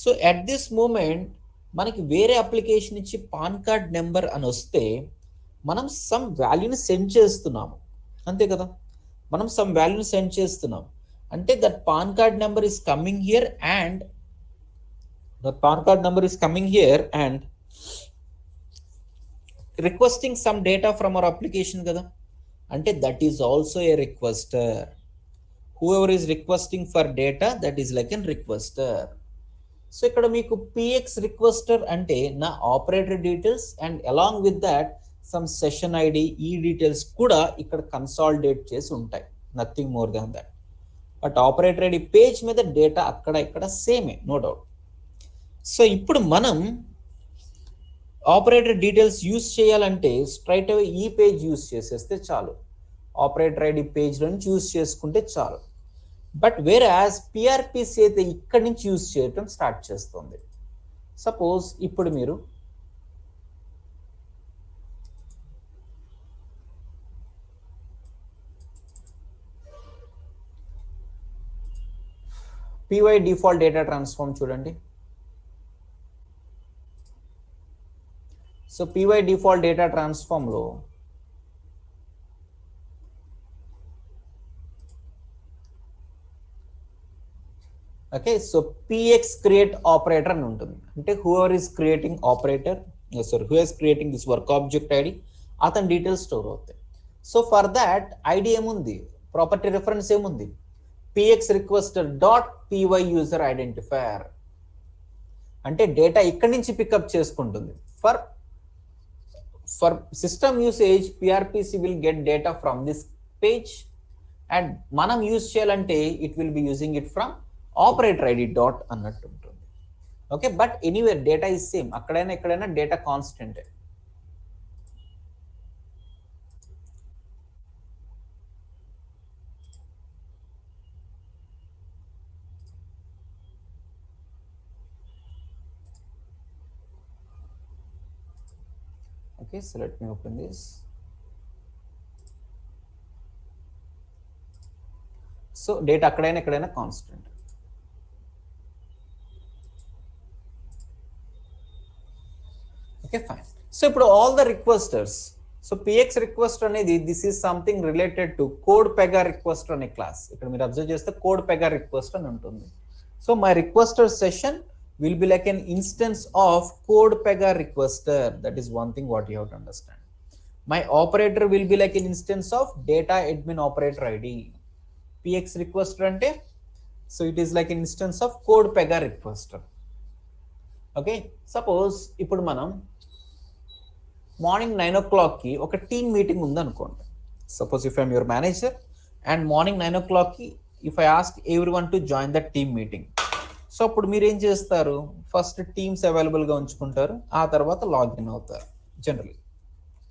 సో అట్ దిస్ మూమెంట్ మనకి వేరే అప్లికేషన్ ఇచ్చి పాన్ కార్డ్ నెంబర్ అని వస్తే మనం సమ్ వాల్యూని సెండ్ చేస్తున్నాము, అంతే కదా. మనం సమ్ వాల్యూని సెండ్ చేస్తున్నాం అంటే that pan card number is coming here and that pan card number is coming here and requesting some data from our application కదా. అంటే that is also a requester. whoever is requesting for data, that is like a requester. So ఇక్కడ మీకు px requester అంటే నా operator details and along with that some session ID ఈ details కూడా ఇక్కడ consolidate చేసి ఉంటాయి, nothing more than that. But operator ID page మీద డేటా అక్కడ ఇక్కడ సేమే, నో డౌట్. సో ఇప్పుడు మనం ఆపరేటర్ డీటెయిల్స్ యూస్ చేయాలంటే స్ట్రైట్ అవే ఈ పేజ్ యూస్ చేసేస్తే చాలు, ఆపరేటర్ ఐడి పేజ్ నుంచి యూస్ చేసుకుంటే చాలు. బట్ వేరే యాజ్ పిఆర్పిసి అయితే ఇక్కడి నుంచి యూస్ చేయటం స్టార్ట్ చేస్తుంది. సపోజ్ ఇప్పుడు మీరు పివై డిఫాల్ట్ డేటా ట్రాన్స్ఫార్మ్ చూడండి. So py default data transform లో okay, so px create operator అని ఉంటుంది. అంటే whoever is creating operator who is creating this work object ID, అతని డీటెయిల్స్ స్టోర్ అవుతాయి. సో ఫర్ దాట్ ఐడి ఏముంది, property reference ఏముంది, px requester dot py user identifier. అంటే data ఇక్కడి నుంచి పికప్ చేసుకుంటుంది. For system usage PRPC will get data from this page and మనం use చేయాలంటే it will be using it from operator ID dot అన్నట్టు ఉంటుంది. Okay, but anywhere data is same, అక్కడైనా ఎక్కడైనా data constant. Okay, so let me open this. So data akkadaina ekkadaina constant. Okay, fine. So ఇప్పుడు all the requesters, so px request అనేది this is something related to code pega requester అనే class. ఇక్కడ మీరు observe చేస్తే code pega request అని ఉంటుంది. So my requester session will be like an instance of code pega requester. That is one thing what you have to understand. My operator will be like an instance of data admin operator ID. px requester ante, so it is like an instance of code pega requester. Okay, suppose ఇప్పుడు మనం morning 9 o'clock కి ఒక team meeting ఉంది అనుకోండి. Suppose if I'm your manager and morning 9 o'clock కి if I ask everyone to join the team meeting, so అప్పుడు మీరు ఏం చేస్తారు, ఫస్ట్ టీమ్స్ అవైలబుల్గా ఉంచుకుంటారు, ఆ తర్వాత లాగిన్ అవుతారు. జనరలీ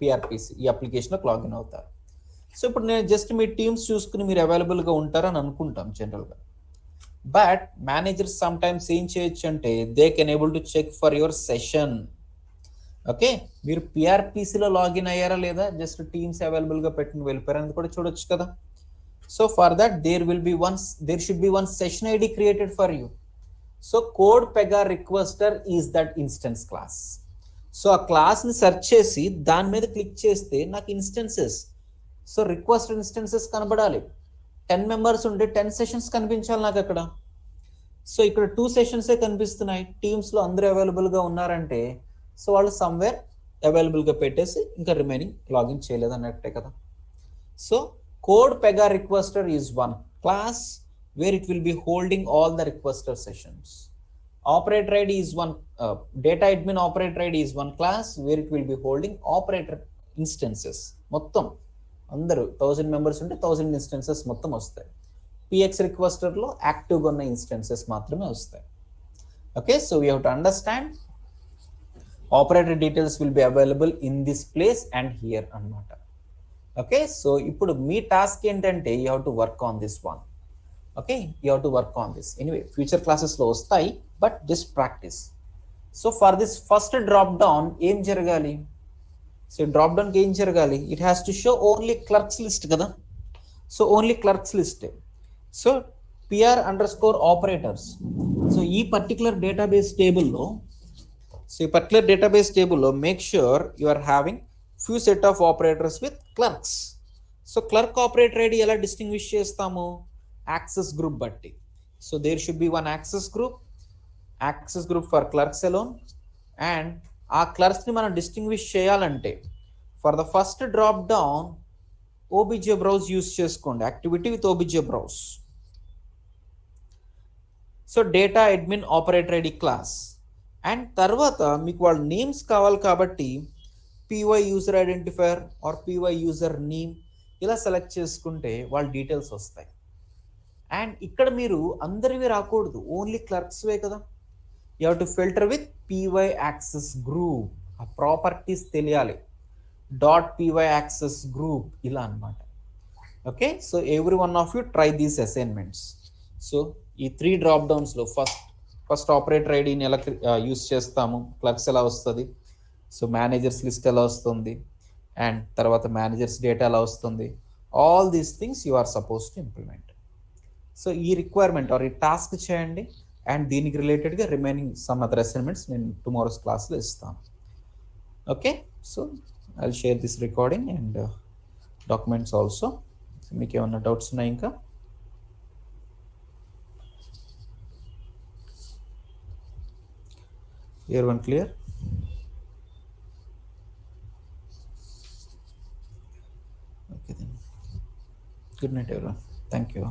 పిఆర్పిసి ఈ అప్లికేషన్లోకి లాగిన్ అవుతారు. సో ఇప్పుడు నేను జస్ట్ మీ టీమ్స్ చూసుకుని మీరు అవైలబుల్గా ఉంటారని అనుకుంటాం జనరల్గా. బట్ మేనేజర్ సమ్ టైమ్స్ ఏం చేయొచ్చు అంటే they can able to check for your session. Okay, మీరు పిఆర్పిసిలో లాగిన్ అయ్యారా లేదా, జస్ట్ టీమ్స్ అవైలబుల్గా పెట్టుకుని వెళ్ళిపోయారని కూడా చూడొచ్చు కదా. So for that there should be one session ID created for you. So code Pega requester is that instance class. సో ఆ క్లాస్ని సెర్చ్ చేసి దాని మీద క్లిక్ చేస్తే నాకు ఇన్స్టెన్సెస్, సో రిక్వెస్ట్ ఇన్స్టెన్సెస్ కనబడాలి. 10 members ఉంటే 10 సెషన్స్ కనిపించాలి నాకు అక్కడ. సో ఇక్కడ 2 సెషన్సే కనిపిస్తున్నాయి, టీమ్స్లో అందరూ అవైలబుల్గా ఉన్నారంటే సో వాళ్ళు సమ్వేర్ అవైలబుల్గా పెట్టేసి ఇంకా రిమైనింగ్ లాగిన్ చేయలేదు అన్నట్టే కదా. So code Pega requester is one class where it will be holding all the requester sessions. Operator ID is one, data admin operator ID is one class where it will be holding operator instances. మొత్తం అందరూ 1000 members ఉంటే 1000 instances మొత్తం వస్తాయి. px requester లో యాక్టివ్గా ఉన్న instances మాత్రమే వస్తాయి. Okay, so we have to understand operator details will be available in this place and here అన్నమాట. ఓకే, సో ఇప్పుడు మీ టాస్క్ ఏంటంటే you have to work on this one. Okay, you have to work on this. Anyway future క్లాసెస్లో వస్తాయి, but just practice. So for this first drop down ఏం జరగాలి, so drop డౌన్కి ఏం జరగాలి, it has to show only clerks list కదా. So only clerks list. So PR underscore operators. So ఈ particular database టేబుల్లో make sure you are having few set of operators with clerks. So clerk operator ID ఎలా distinguish చేస్తాము? Access group బట్టి. So there should be one access group for clerks alone. And ఆ క్లర్క్స్ని మనం distinguish చేయాలంటే for the first drop down OBJ browse use చేసుకోండి, activity with OBJ browse. So data admin operator ID class. And తర్వాత మీకు వాళ్ళ names కావాలి కాబట్టి PY user identifier or PY user name ఇలా సెలెక్ట్ చేసుకుంటే వాళ్ళ డీటెయిల్స్ వస్తాయి. అండ్ ఇక్కడ మీరు అందరివి రాకూడదు, ఓన్లీ క్లర్క్స్వే కదా. You have to filter with PY access group. ఆ ప్రాపర్టీస్ తెలియాలి. .py యాక్సెస్ గ్రూప్ ఇలా అనమాట. Okay, so every one of you try these assignments. So ఈ 3 డ్రాప్ డౌన్స్లో ఫస్ట్ ఆపరేటర్ ఐడిని ఎలా యూస్ చేస్తాము, క్లర్క్స్ ఎలా వస్తుంది, సో మేనేజర్స్ లిస్ట్ ఎలా వస్తుంది, అండ్ తర్వాత మేనేజర్స్ డేటా ఎలా వస్తుంది, all these things you are suppose to implement. So ఈ రిక్వైర్మెంట్ ఆర్ ఈ టాస్క్ చేయండి. అండ్ దీనికి రిలేటెడ్గా రిమైనింగ్ సమ్ అదర్ అసైన్మెంట్స్ నేను టుమారోస్ క్లాస్లో ఇస్తాను. Okay, so I will share this recording and documents also. మీకు ఏమన్నా డౌట్స్ ఉన్నాయి ఇంకా? Everyone clear? Okay then. Good night everyone. Thank you.